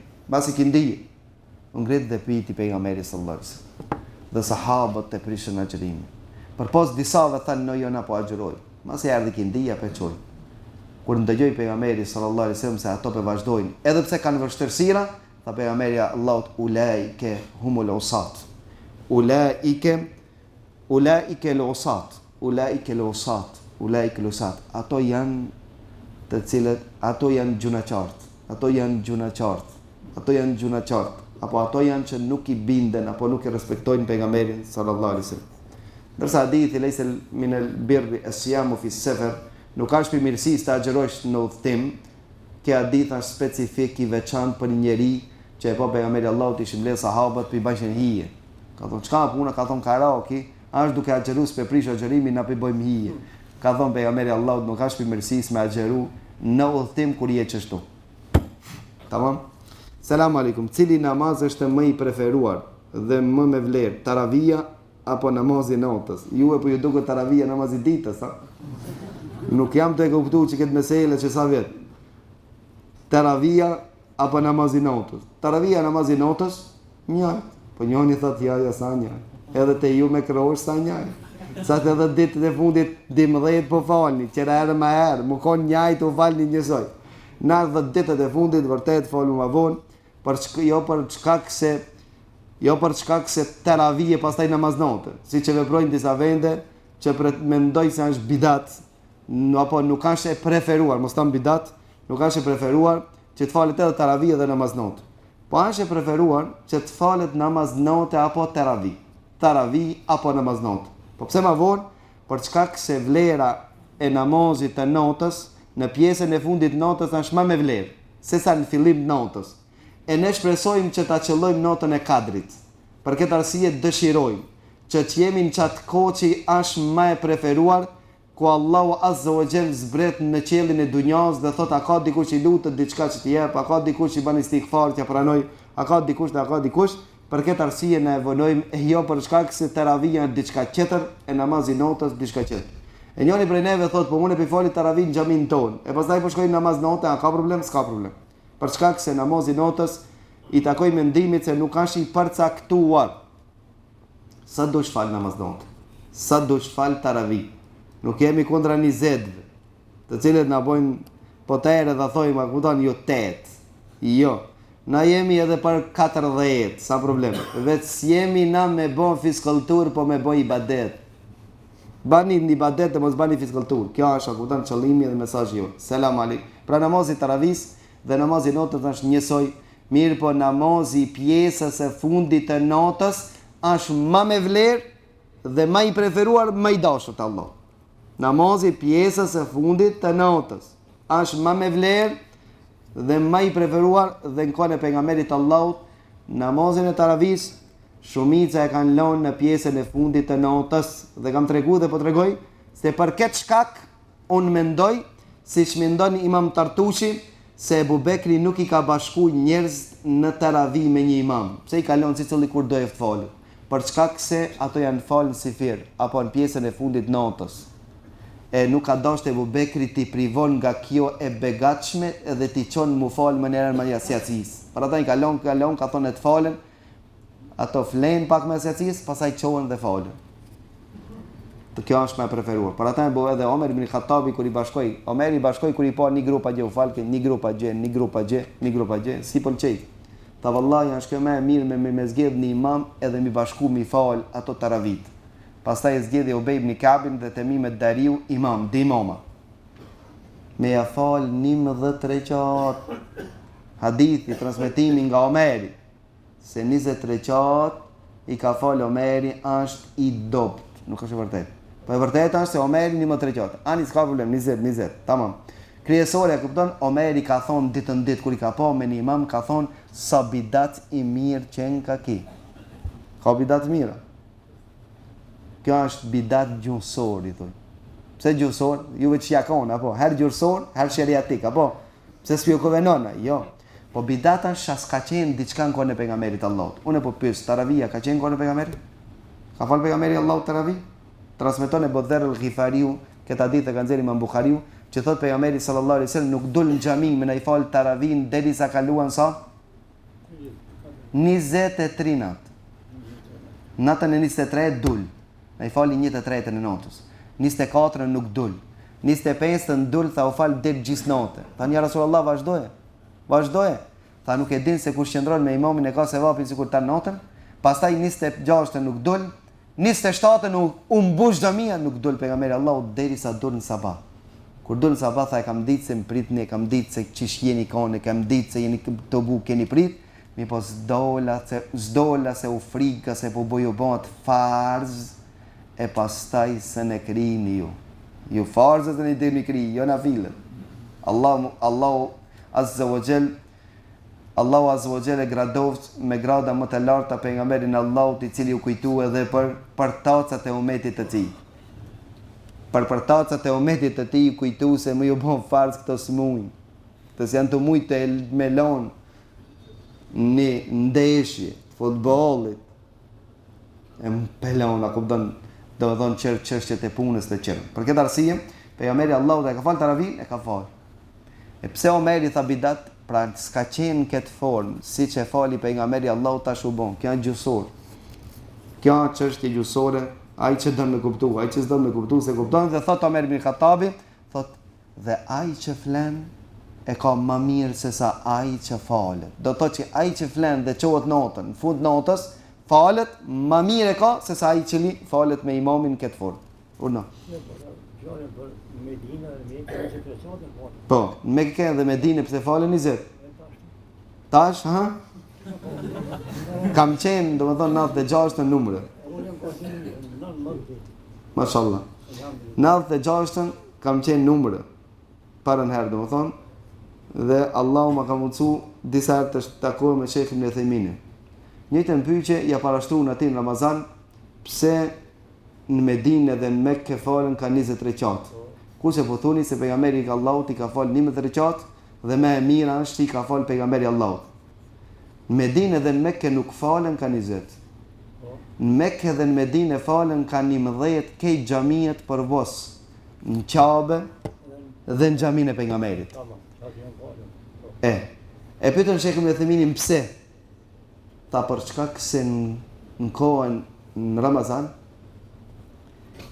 u ngrit dhe piti pejgamberi sallallahu alaihi wasallam. Dhe sahabët e prishën agjerimin. Përpos disave thanë no jo na po agjeroj. Masi erdhi kindija pe çoj. Kur ndëgjoi pejgamberi sallallahu alaihi wasallam se ato pe vazhdojnë, edhe pse kanë vështirësira, tha pejgamberi Allahut ulaike humul usat. Ulaike lusat. Ato janë të cilët, ato janë gjunaqart. apo ato janë që nuk I binden apo nuk I respektojnë pejgamberin sallallahu alaihi wasallam. Ndërsa hadithi lejse min al-birri as-siyamu fi as-safar, nuk ka për mirësisë të agjërosh në udhtim, që hadith është specifik I veçantë për një njerëz që e pa pejgamberi Allahut I shëmbledh sahabët për I bajnë hije. Ka thonë çka puna, ka thonë karaoke, është duke agjëruar pe prish agjërimin na për bëjmë hije. Ka thonë pejgamberi Allahut nuk ka për mirësisë me agjëru në udhtim kur je çështu. Tamam? Selam aleikum. Cili namaz është më I preferuar dhe më me vlerë, taravia apo namazi natës? Ju po ju duket taravia namazi ditës, a? Nuk jam të e kuptuar që këtë mesele që sa vjet. Taravia apo namazi natës? Taravia namazi natës, një. Po njëri thotë ja sa një. Edhe te ju me krosh sa një. Sa të edhe ditët e fundit 12 po falni, qëra herë më herë, më kon njëjtë u falni njësoj. Në 10 ditët e fundit vërtet falu më vonë, jo për shkak se taravije pastaj namaz natë, siç e veprojnë disa vende që mendoj se është bidat, apo nuk është e preferuar, mos tam bidat, nuk është e preferuar që të falet edhe taravije dhe namaz natë. Po është e preferuar që të falet namaz natë apo taravi apo namaz natë. Po pse më vonë? Për shkak se vlera e namazit të natës në pjesën e fundit natës është më me vlerë sesa në fillim natës. E ne shpresojmë që ta qëllojmë natën e Kadrit. Për këtë arsye dëshirojmë që të jemi në çat kohë që është më e preferuar, ku Allahu Azza wa Jall zbret në qiellin e dunjas dhe thot a ka dikush I lutet diçka që t'i jep, a ka dikush I bën istighfar që pranoj, a ka dikush. Për këtë arsye ne vonojmë jo për shkak se taravia është diçka tjetër, e namazi natës diçka tjetër. E njëri prej neve thot, po unë e fali taravin në xhamin ton. E pastaj po shkoj namaz natë, a ka problem? S'ka problem. Për shkak se namazi natës I takoj mendimit se nuk është I përcaktuar. Sa do të fal namaz natë? Sa do të fal taravi? Nuk jemi kundra 20, të cilët na bojnë potere dhe thojmë, a kupton, jo 8. Jo. Na jemi edhe për 40, sa problem. Vetë jemi na me bon fiskultur, po me bon ibadet. Bani një ibadet dhe mos bani fiskultur. Kjo është, a kupton, qëllimi dhe mesazhi jo. Selam aleikum. Pra namazi taravis dhe namazi natës është njësoj, mirë po namazi pjesës e fundit të natës është më me vlerë dhe më I preferuar, më I dashur te Allah. Namazi pjesës e fundit të natës është më me vlerë dhe më I preferuar dhe në kohën e pejgamberit Allahut, namazin e taravis shumica e kanë lënë në pjesën e fundit të natës dhe kam treguar dhe po tregoj se për këtë shkak unë mendoj, siç mendon Imam Tartushi, se Ebu Bekri nuk I ka bashku njerëz në taravi me një imam. Pse I ka lënë secili kur do të falë? Për shkak se ato janë falë në sifir apo në pjesën e fundit natës. E nuk ka dashur Ebu Bekri t'i privon nga kjo e begatshme edhe t'i çon mu falë më herën me jasjacis. Për ata I ka lënë, ka thonë të falen, ato flen pak me jasjacis, pastaj çohen dhe falen. Kjo është më e preferuar. Për ata e bëu edhe Omer ibn Khattabi kur I bashkoi. Omer I bashkoi kur I pa një grup agje u falke, një grup agje, si pëlqej. Ta vallahi është kjo më e mirë me zgjedh një imam edhe mi bashku mi fal ato taravit. Pastaj zgjedhi Ubej ibn Kabin dhe Temim Dariu imam, dhe imama. Me ja fal 11 rekat. Hadithi transmetimi nga Omeri se 20 rekat I ka fal Omeri është I dopt. Nuk është e vërtetë. Po e vërteta është se Omeri 11 rekat. Ani s'ka problem, 20, tamam. Kryesorja kupton, Omeri ka thonë ditën ditë kur I ka pa me një imam, ka thonë sa bidat I mirë qenë ka ki. Ka bidat mira. Kjo është bidat gjusor, I thoi. Pse gjusor? Juve që jakon, apo? Her gjusor, her sheriatik, apo? Pse s'pjo kovenona? Jo. Po bidata është s'ka qenë diçka në kohën e pejgamberit Allahut. Unë po pyes, taravia ka qenë në kohën e pejgamberit? Ka fal pejgamberi Allahut taravi? Transmeton e Bodher al-Ghifariu, këtë hadith e ka nxjerrë Imam Buhariu, që thot pejgamberi sallallahu alaihi wasallam nuk dul në xhami me ai fal taravin derisa kaluan sa 23 natë. Natën e 23 dul. Ai fali 23 në natës. 24 nuk dul. 25 dul tha u fal deri gjysnatë. Tani ja Rasulullah vazhdoje. Tha nuk e din se kur qëndron me imamin e ka sevapin sikur ta natën. Pastaj 26 nuk dul. 27 u mbush xhamia, nuk dul pejgamberi Allahut derisa dul në sabah. Kur dul në sabah tha e kam ditë se më pritni, kam ditë se çish jeni kanë, kam ditë se jeni të bu keni prit, mi po zdola se u frika se po boju bat farz e pastaj se ne krini ju farzët e një dirë një kri, jo na filet. Allahu Azza wa Jall e gradoft me grada më të larta pejgamberin Allahut i cili u kujtu edhe për tacat e umetit të tij. Për tacat e umetit të tij kujtu se më ju bën farz këto smuj. Të janë të mujt të melon në ndeshje, futbollit. E më pelon, a kupton, do të thonë çështjet e punës të qërë. Për këtë arsye, pejgamberi Allahut e ka falë taravin, e ka falë. E pse Omeri tha bidat, pra s'ka qenë këtë formë, si që fali pejgamberi Allahut tash u bon. Kjo është gjusor. Kjo çështje gjusore, ai që do me kuptu, ai që s'do me kuptu, se kupton dhe thot Omer ibn Khattabi, thot dhe ai që flen e ka më mirë se sa ai që falet. Do të thotë që ai që flen dhe çohet notën, në fund notës falet më mirë e ka se sa ai që falet me imamin këtë formë. Urna. Po, në Mekë dhe Medinë pse falen 20? Tash, ha? Kam qenë, domethënë 96 në numre. Mashallah. 96 kam qenë numre. Parën herë, domethënë, dhe Allahu ma ka mundsu disa herë të takoj me Sheikhun e Theminin. Njëjtën pyetje ja parashtrua atij në Ramazan, pse në Medinë dhe në Mekë falen ka 20 rekat. Kurse po thoni se pejgamberi i Allahut i ka fal 11 rekat dhe më e mira është i ka fal pejgamberi Allahut. Në Medinë dhe në Mekë nuk falen ka 20. Në Mekë dhe në Medinë falen ka 11 këj xhamiet për vos. Në Kabe dhe në xhamin e pejgamberit. E pyetën Sheikhun e Theminin pse? Ta për shkak se në kohën në Ramazan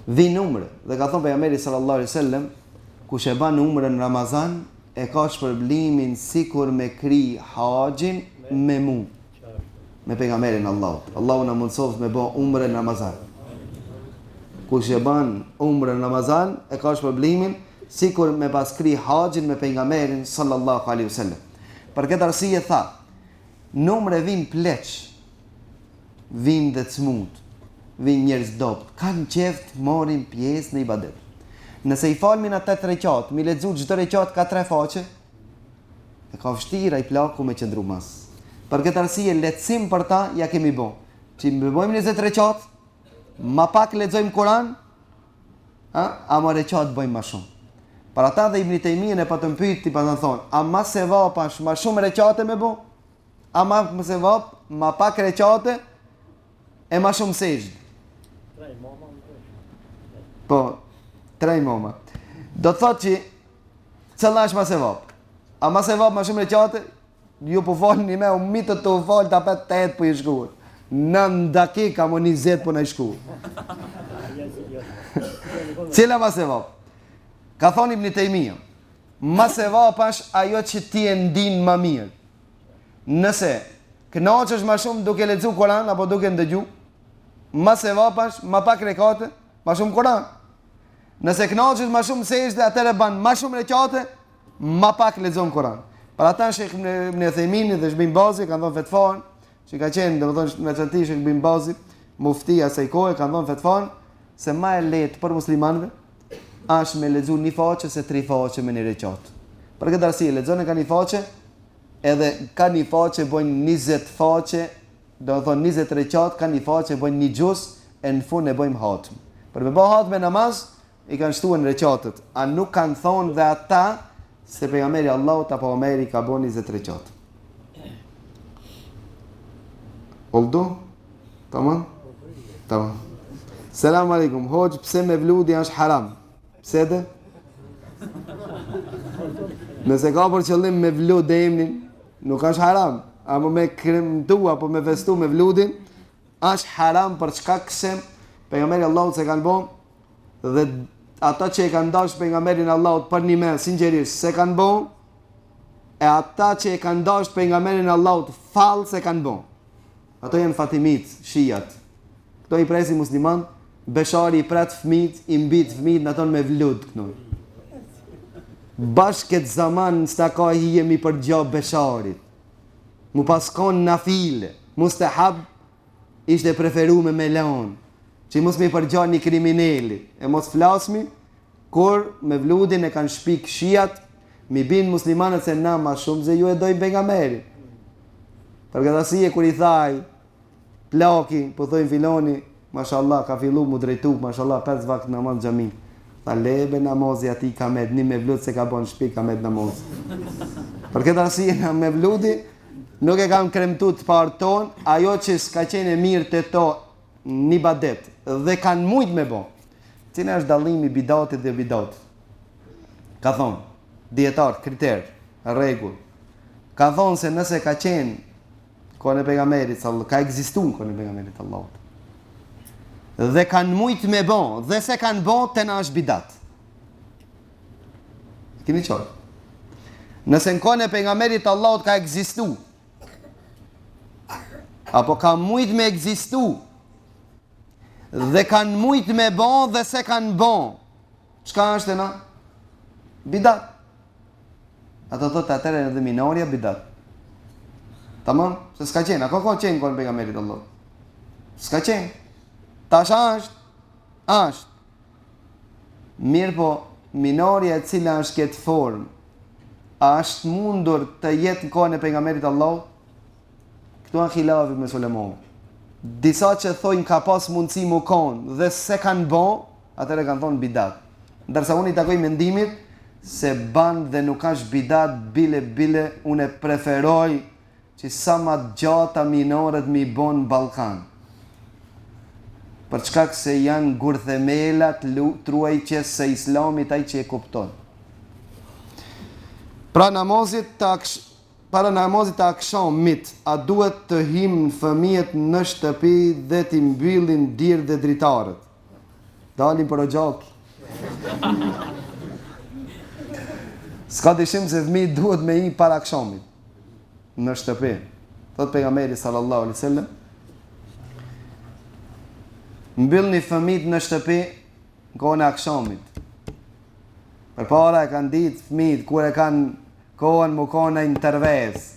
vi numre dhe ka thonë pejgamberi sallallahu alaihi wasallam kush e ban umrën në Ramazan e ka shpërblimin sikur me kri haxhin me mu me pejgamberin Allahut. Allahu na mundsoft me bë umrën në Ramazan. Kush e ban umrën në Ramazan e ka shpërblimin sikur me pas kri haxhin me pejgamberin sallallahu alaihi wasallam. Për këtë arsye tha, numre vin pleq, vin dhe cmut, vin njerëz dopt, kanë qeft morin pjesë në ibadet. Nëse i falmin atë 8 rekat, mi lexu çdo rekat ka 3 faqe, e ka vështirë ai plaku me qëndru mas. Për këtë arsye lehtësim për ta ja kemi bë. Që më bëjmë 20 rekat, ma pak lexojmë Kur'an, a më rekat bëjmë më shumë. Për ata dhe Ibn Taymiyyah e patëm pyet, i patëm thonë, a ma se vapash ma shumë rekate me bë? A ma se vap, ma pak rekate e ma shumë sejdë. Po, 3 imama. Do të thotë që cëlla është ma se vap. A ma se vap ma shumë rekate, ju po falni me, u mitët të u falë të apet 8 për i shkuar. 9 dakika më 20 për në i shkuar. Cila ma se vap? Ka thonë Ibn Taymiyyah, ma se vap është ajo që ti e ndinë ma mirë. Nëse kënaqesh ma shumë duke lexu Kur'an apo duke ndëgju, ma se vap është ma pak rekate, ma shumë Kur'an. Nëse kënaqesh ma shumë sejdë, atëherë ban ma shumë rekate, ma pak lexon Kur'an. Për ata Sheikh Ibn Uthaymin dhe Ibn Bazi kanë dhënë fetvën, që ka qenë domethënë veçantisht Sheikh Ibn Bazi, muftia asaj kohe kanë dhënë fetvën se më e lehtë për muslimanëve është me lexu një faqe se 3 faqe me një rekat. Për këtë arsye lexoni ka një faqe, edhe ka një faqe bojnë 20 faqe, do të thonë 20 rekat, ka një faqe bojnë një gjus e në fund e bojmë hatm. Për me bë hatm me namaz i kanë shtuar në rekatët. A nuk kanë thonë dhe ata se pejgamberi Allahut apo Omeri ka bën 20 rekat. Oldu? Tamam? Tamam. Selam aleikum. Hoxh, pse me vludi është haram? Pse dhe? Nëse ka për qëllim me vlud dhe emnin, nuk është haram. Apo me kremtu, apo me vestu me vludin, është haram për shkak se pejgamberi Allahut se kanë bën dhe ata që e kanë dashur pejgamberin Allahut për një mes, sinqerisht se kanë bën, e ata që e kanë dashur pejgamberin Allahut fal se kanë bën. Ato janë Fatimit, Shiat. Kto i presin musliman, Beshari i pret fëmijët, i mbit fëmijët në tonë me vlud këtu. Bashkët zaman s'ta ka hijemi për gjabë Besharit. mu paskon nafile, mustahab ishte preferuar me lon, që mos me përgjan një kriminali, e mos flasmi kur me vludin e kanë shpik shijat, mi bin muslimanët se na ma shumë se ju e dojnë pejgamberin. Për këtë arsye kur i thaj plaki, po thojnë filoni, mashallah ka fillu mu drejtu, mashallah 5 vakt namaz xhami. Tha lebe namazi ati ka med, një me vlut se ka bon shpik ka med namaz. Për këtë arsye na me vludi nuk e kam kremtu të parë ton, ajo që s'ka qenë e mirë të to një badet dhe kanë mujt me bo. Cina është dallimi bidatit dhe bidatit? Ka thonë, dietar, kriter, rregull. Ka thonë se nëse ka qenë kohën e pejgamberit, ka ekzistuar kohën e pejgamberit Allahut. Dhe kanë mujt me bo, dhe se kanë bo, të na është bidat. Kini qërë? Nëse në kohën e pejgamberit Allahut ka ekzistu, apo ka mujt me ekzistu, dhe kanë mujt me bo, dhe se kanë bo, çka është e na? Bidat. Ato thotë atëre edhe minorja bidat. Tamam? Se s'ka qenë, ako ka qenë kohën e pejgamberit Allahut? S'ka qenë. Tash është. Mirë po, minorja e cila është këtë formë, është mundur të jetë në kohën e pejgamberit Allahut? Këtu janë khilafi me Sulemonin. Disa që thojnë ka pas mundësi mu konë dhe se kanë bo, atëre kanë thonë bidat. Ndërsa unë i takoj mendimit se ban dhe nuk është bidat, bile, unë e preferoj që sa ma gjata minorët mi bon në Balkan. Për çka se janë gurthemelat truajtjes së islamit ai që e kupton. Para namazit të akşamit, a duhet të him fëmijët në shtëpi dhe t'i mbyllin dirë dhe dritarët? Dalin për o gjaki. S'ka dyshim se fëmijët duhet me him para akşamit në shtëpi. Thot pejgamberi sallallahu alaihi wasallam, mbyllni fëmijët në shtëpi kohën e akşamit. Përpara e kanë ditë fëmijët kur e kanë kohën më kohën e intervez.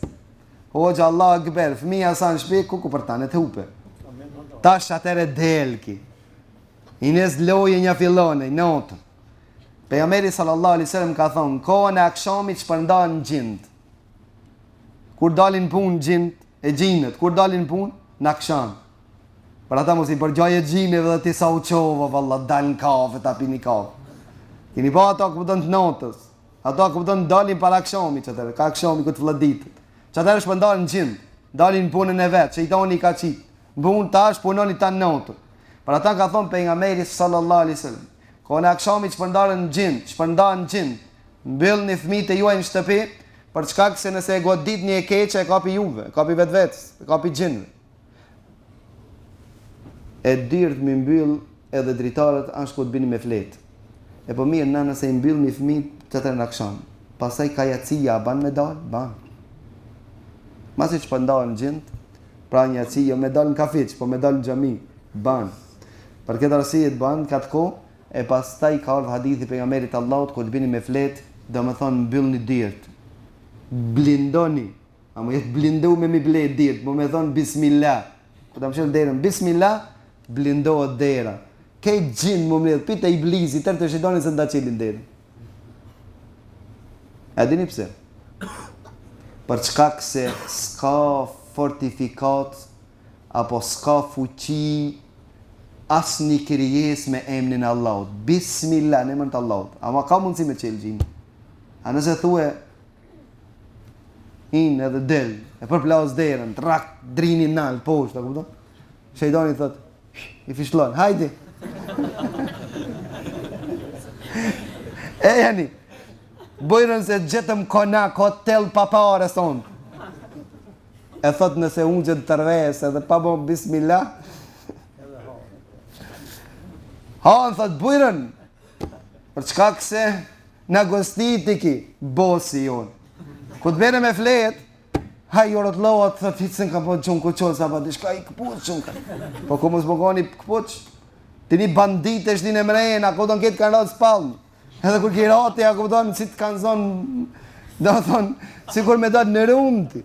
Hoxha Allah akber, fëmija sa në shpi, ku për tanë të hupe. Tash atere delki. Ines loje një fillone, notën. Pejgamberi sallallahu alaihi wasallam ka thonë, kohën e akşamit shpërndan gjindë. Kur dalin punë gjindë, e gjinët, kur dalin punë, në akşam. Për ata mos i përgjaje gjinëve dhe ti sa u qova, valla, dalin kafe, ta pini kafe. Kini pa ato këpëtën të notës. Ato këpëtën dalin para akşamit, qëtëre, ka akşamit këtë vladitët. Qëtëre shpërndan gjindë, dalin punën e vetë, që i toni ka qitë. Punë tash, punoni ta notë. Për ata ka thonë pejgamberi sallallahu alaihi wasallam, kohën e akşamit shpërndan gjindë, mbyll një fëmijët e juaj në shtëpi, për çka se nëse e godit një e keqe, e kapi juve, e kapi vetvetes, e kapi gjinëve. E dyrt me mbyll edhe dritarët ashtë ku të bini me fletë. E po mirë, na nëse i mbyll një fëmijë qëtër në akşam, pasaj ka jacija, ban me dalë? Ban. Masi që përndalë në gjindë, pra një jacija, me dalë në kafiq, po me dalë në xhami, ban. Për këtë arsye të ban, këtë ko, e pastaj ka ardhur hadithi pejgamberit Allahut, ku të bini me fletë, do me thonë mbyllni dyrt. Blindoni, a më jetë blindu me mi blejt dyrt, po me thonë bismillah. Po të më shëllë derën, bismillah, blindohet dera. Kejt gjinë më mledhë, pita i blizi, tërë të shidoni se nda qelin derën. E dini pse? Për çkak se s'ka fortifikat, apo s'ka fuqi, as një krijes me emnin Allahut. Bismillah, në emrin të Allahut. Ama ka mundësi me qelë gjinë. A nëse thue, in edhe del, e përplas derën, trak, drini nalë, poshtë, a kupton? Shejtani thot, i fishlon, hajdi. E jani, bojrën se gjetëm konak, hotel papare sonë. E thot nëse unë gjithë tërves, edhe pa bo bismillah. Hanë thot, bojrën, për çka këse, në gostiti ki, bosi jonë. Ku të bere me flet, haj jorët loat, thët hitësën ka po qënë këqonë, sa pa dishka i këpuq qënë ka. Po ku mos më koni këpuq, ti një bandit e shtin e mrejnë, ako do në ketë kanë ratë spalmë. Edhe kur ki rati, ako do në si të kanë zonë, do thonë, si kur me do të në rumë ti.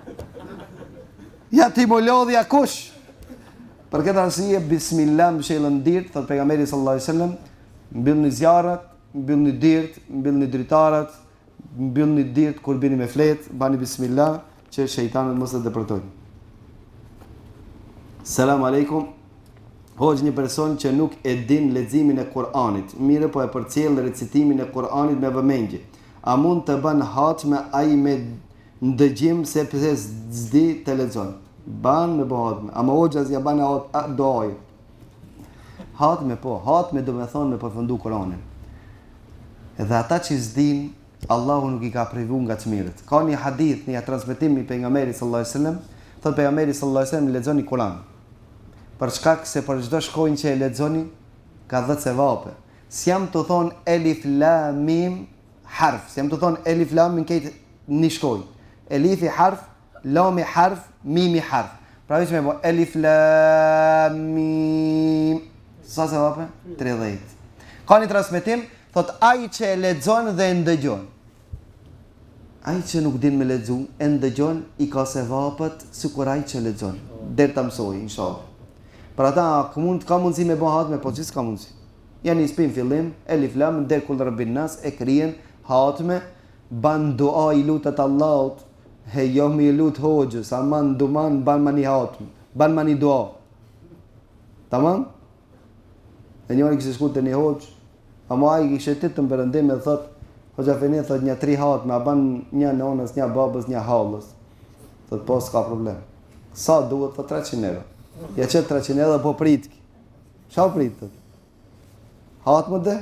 Ja ti më lodhja kush? Për këtë arsye, bismillah më shëllën dirt, thot pejgamberi sallallahu alaihi wasallam, mbyllni zjarrat, mbyllni dirt, mbyllni dritarat, mbyllni dirt kur bini me flet, bani bismillah që shejtanët mos e depërtojnë. Selam aleikum. Hoxh një person që nuk e din leximin e Kur'anit, mire po e përcjell recitimin e Kur'anit me vëmendje. A mund të bën hatme ai me ndëgjim se pse s'di të lexon? Ban me hatme. Ama hoxha ja ban doaj. Hatme po, hatme do të thonë me përfundu Kur'anin. Edhe ata që s'din, Allahu nuk i ka privu nga çmirët. Ka një hadith, një transmetim i pejgamberit sallallahu alajhi wasallam, thotë pejgamberi sallallahu alajhi wasallam lexoni Kur'an. Për shkak se për çdo shkronjë që e lexoni ka 10 sevape. S'jam të thon elif lam mim harf, s'jam të thon elif lam mim këtë një shkronjë. Elifi harf, lami harf, mimi harf. Pra veç me bo elif lam mim. Sa sevape? 30. Ka një transmetim, thot ai që e lexon dhe e ndëgjon. Ai që nuk din me lexu, e ndëgjon, i ka sevapet sikur ai që lexon. Deri ta mësoj, inshallah. Për ata ka mundësi me bëhat me po që s'ka mundësi. Janë i spin fillim, elif lam, der kul rabbin nas, e kryen, hatme, ban dua i lutet Allahut, he jo mi lut hoxhës, aman duman, ban mani hatme, ban mani dua. Tamam? E njëri kështë shku të një hoxhë, ama ai kështë të të më përëndim e thot, hoxha feni thot një 3 hatme, a ban një nonës, një babës, një halës. Thot po s'ka problem. Sa duhet, thot 300 euro. Ja qëtë 300 edhe po pritki. Qa pritët? Hatë më dhe?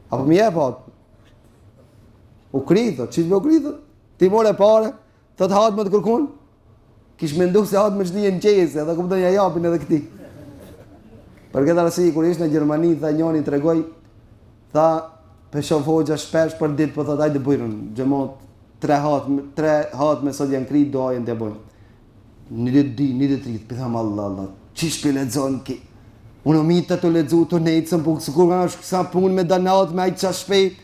Apo më jep hatë? U kritët, që të me u kritët? Ti more pare, të hatë më të kërkun? Kish me ndu se hatë më shnije në qese, edhe këmë të një japin edhe këti. Për këtë arsi, kur ishtë në Gjermani, tha njoni të regoj, tha, për shof hoxha shpesh për ditë, për thot, ajde bujrën, gjemot, 3 hatë me sot janë kritë, do ajën të bujrën. Një ditë di, një ditë rritë, pëtham Allah, qish për ledzon ki? Unë o mitë të ledzu, të nejtësën, po kësë kur nga është kësa punë me danat, me ajtë qa shpejt.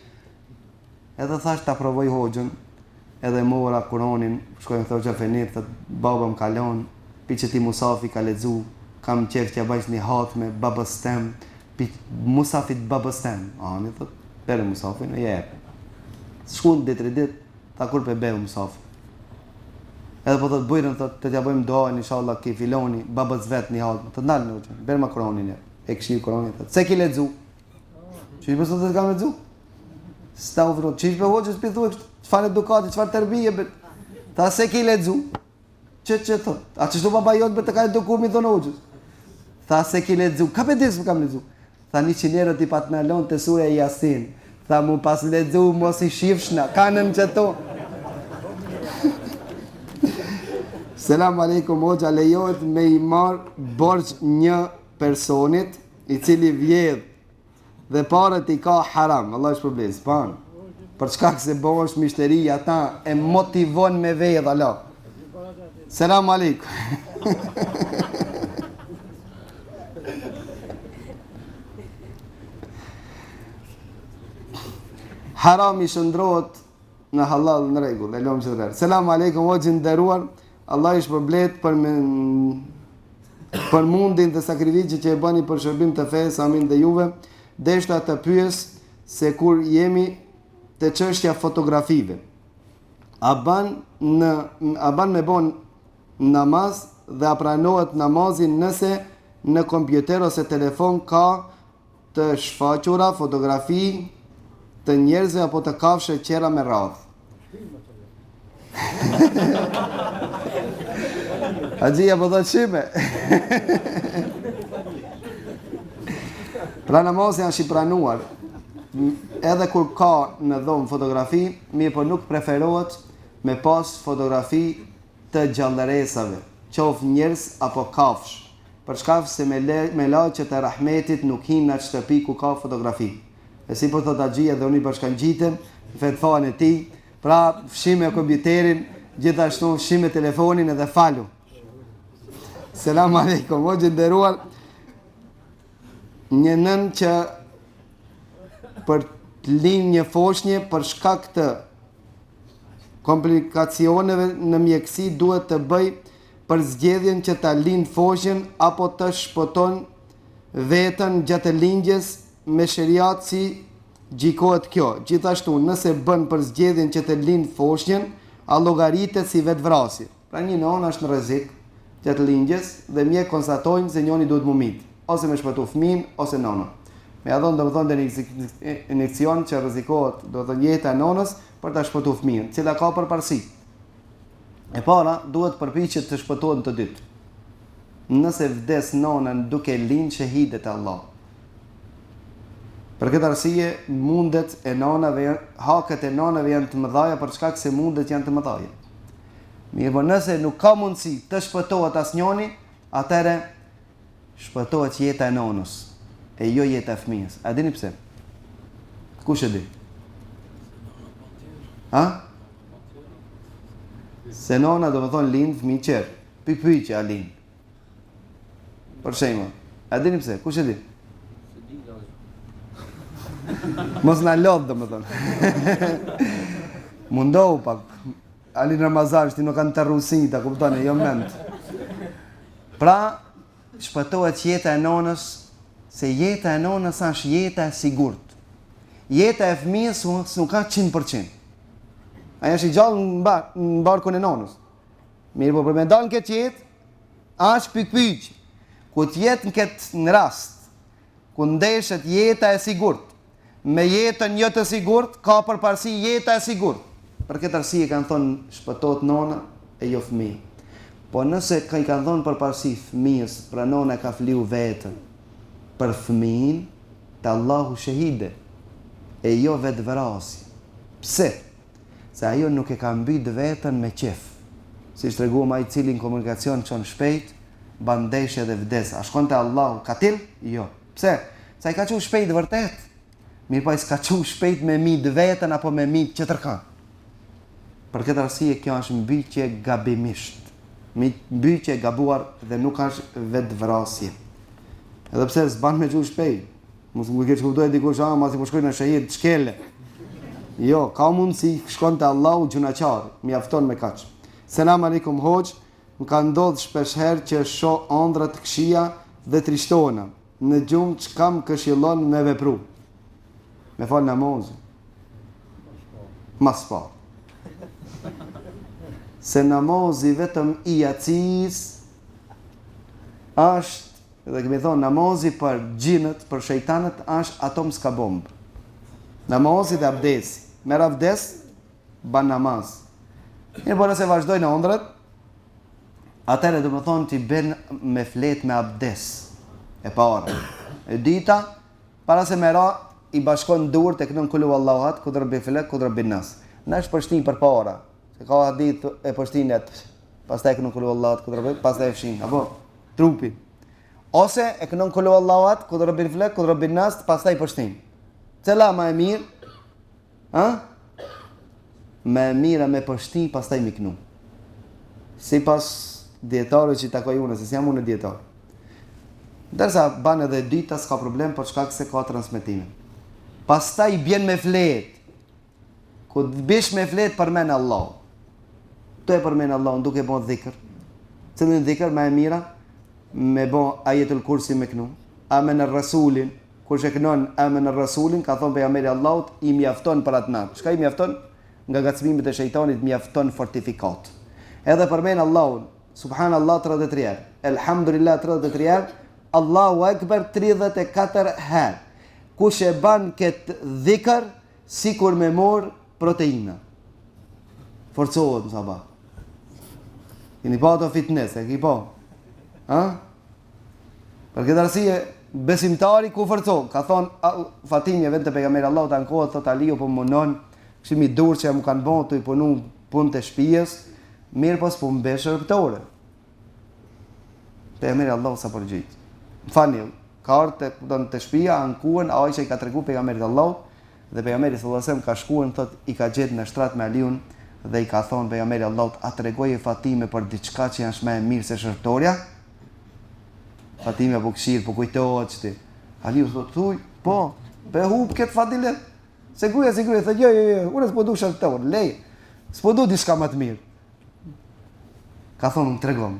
Edhe thash të aprovoj hoxhën, edhe mora Kur'anin, shkojnë thë që fenit, thët baba më kalon, pi që ti Musafi ka ledzu, kam qef që ja bajsh një hatë me babës tem, pi Musafit babës tem. Ani, thët, bere Musafin, e jepë. Shkun ditë rridit, ta kur për behu Musafi. Edhe po të të bujrën, të t'ja bëjmë doajnë, inshallah, ki filoni, babës vetë një hatë, të nalë në uqen, berë ma Kur'anin e, e këshirë Kur'anin, të se ki ledzu? Që i përso të t'kam ledzu? Sta u vrot, që i shpe hoqës për thuë, qëfar edukati, qëfar tërbije, ta se ki ledzu? Që thot, a që shtu baba jotë për të ka eduku mi thonë hoqës? Tha se ki ledzu, ka për disë më kam ledzu? Tha 100 euro ti pat në lonë të sure e Yasin, tha mu pas ledzu, mos i shifshna, kanën që to. Selam aleikum, hoxha, lejohet me i marë borç një personit i cili vjedh dhe parët i ka haram. Allah është problem, panë. Për çkak se bosh mishteri, ata e motivon me vedh, Allah. Selam aleikum. Haram i shëndrohet në halal në rregull, e lëmë që të rrë. Selam aleikum, hoxha nderuar. Allah ishë përblet për mundin dhe sakrificit që e bani për shërbim të fesë, amin dhe juve, deshta të pyes se kur jemi të çështja fotografive. A ban me bon namaz dhe a pranohet namazin nëse në kompjuter ose telefon ka të shfaqura fotografi të njerëzve apo të kafshë qera me radhë. Haxhia po thotë shime. Pra namazi janë shqipranuar, edhe kur ka në dhomë fotografi, mirë po nuk preferohet me pas fotografi të gjallëresave, qoftë njerëz apo kafsh, për shkak se me laqet e rahmetit nuk hinë në shtëpi ku ka fotografi. E si po thotë Haxhia dhe unë i bashkangjitem, fetfan e tij, pra fshime kompjuterin, gjithashtu fshime telefonin edhe falu. Selam aleikum, o nderuar, një nën që për të linë një foshnje për shkak të komplikacioneve në mjekësi duhet të bëj për zgjedhjen që ta lind foshin apo të shpëton vetën gjatë lindjes me shariat si gjikohet kjo. Gjithashtu, nëse bën për zgjedhjen që të lind foshin, a llogaritet si vetvrasje. Pra një nonë është në rrezik gjatë lindjes dhe mjek konstatojnë se njëri duhet mumit, ose me shpëtu fëmin, ose nonën. Me ja dhënë domethënë injekcion që rrezikohet, domethënë jeta e nonës për ta shpëtuar fëmijën, cila ka përparësi. E para duhet përpiqet të shpëtohet të dytë. Nëse vdes nona duke lind shahidet e Allah. Për këtë arsye mundet e nonave, haket e nonave janë të mëdha për shkak se mundet janë të mëdha. Mirë, por nëse nuk ka mundësi të shpëtohet asnjëri, atëherë shpëtohet jeta e nonës, e jo jeta e fëmijës. A dini pse? Kush e di? Ha? Se nona do të thonë lind fëmijë qerë, pyetje a lind. Për shembull, a dini pse? Kush e di? Mos na lodh domethënë. Mundohu pak. Ali Ramazan ti nuk kanë të rrusin, ta kuptoni, jo mend. Pra, shpëtohet jeta e nonës, se jeta e nonës është jeta e sigurt. Jeta e fëmijës nuk ka 100%. Ajo është i gjallë në barkun e nonës. Mirë, po për me dalë në këtë jetë, është pyetje. Ku të jetë në këtë rast, ku ndeshet jeta e sigurt, me jetën jo të sigurt, ka përparësi jeta e sigurt. Për këtë arsye kanë thonë shpëtohet nona e jo fëmijë. Po nëse i kanë thonë përparësi fëmijës, pra nona ka fliu vetën për fëmijën, te Allahu shahide, e jo vetvrasje. Pse? Se ajo nuk e ka mbyt vetën me qef. Si treguam ai cili në komunikacion çon shpejt, ban ndeshje dhe vdes. A shkon te Allahu katil? Jo. Pse? Se ai ka qenë shpejt vërtet. Mirë, po ai s'ka qenë shpejt me mit vetën apo me mit çetërkan. Për këtë arsye kjo është mbytje gabimisht. Mbytje gabuar dhe nuk është vetvrasje. Edhe pse s'ban me gjuhë shpejt. Mos më keq kuptoj dikush masi po shkoj në shahid shkele. Jo, ka mundësi shkon te Allahu gjunaqar, mjafton me kaq. Selam aleikum hoxh, më ka ndodhur shpesh herë që shoh ëndra të këqija dhe trishtohena. Në gjumë çka më këshillon me vepru. Me fal namazin. Mas pa. Se namazi vetëm i jacis është, dhe kemi thonë, namazi për gjinët, për shejtanët, është atom s'ka bombë. Namazi dhe abdesi. Merr abdes, ban namaz. Mirë, po nëse vazhdoj në ëndrat, atëherë do të thonë ti bën me flet me abdes. E para. E dita, para se me ra, i bashkon durë tek nën kulu Allahat, kudra bi felak, kudra bin nas. Na është përshtin për para. Se ka hadith e përshtinet, pastaj e kënon kulu Allahat, kudra bi, pastaj e fshin, apo trupi. Ose e kënon kulu Allahat, kudra bi felak, kudra bin nas, pastaj përshtin. Cila më e mirë? Ha? Më e mira me përshtin, pastaj me kënu. Sipas dietarëve që takoj unë, se jam unë dietar. Derisa ban edhe dita s'ka problem për shkak se ka transmetime. Pastaj bjen me flet. Ku të bish me flet përmend Allah. Të e përmend Allah duke bën dhikr. Cilën dhikr më e mira? Me bën ajetul kursi me kënu. Amen ar-rasulin. Kur e kënon amen ar-rasulin, ka thon pejgamberi Allahut, i mjafton për atë natë. Çka i mjafton? Nga gacmimet e shejtanit mjafton fortifikat. Edhe përmend Allahun, subhanallah 33 herë, elhamdulillah 33 herë, Allahu akbar 34 herë. Kush e ban këtë dhikr, sikur me mor proteina. Forcohet në sabah. Keni pa ato fitness, e ki pa? Ha? Për këtë arsye, besimtari ku forcohet. Ka thonë Fatimja vetë pejgamberi Allahut ankohet, thot Aliu po munon, kishim i dur që më kanë bën të i punu punë të shtëpisë, mirë pas po mbesh rreptore. Pejgamberi Allahut sa përgjigj. Fani, ka ardhur te shtëpia, ankuan, Aisha i ka treguar pejgamberit Allahut dhe pejgamberi sallallahu alajhi wasallam ka shkuar, thot i ka gjetë në shtrat me Aliun dhe i ka thonë pejgamberi Allahut, a tregoje Fatime për diçka që janë më e mirë se shërtorja? Fatimja po këshir, po kujtohet çti. Aliu thot, thuj, po, be hub këtë fadilet. Sigurisht, thot, jo, unë s'po du shërtor, lej. S'po du diçka më të mirë. Ka thonë, më tregon.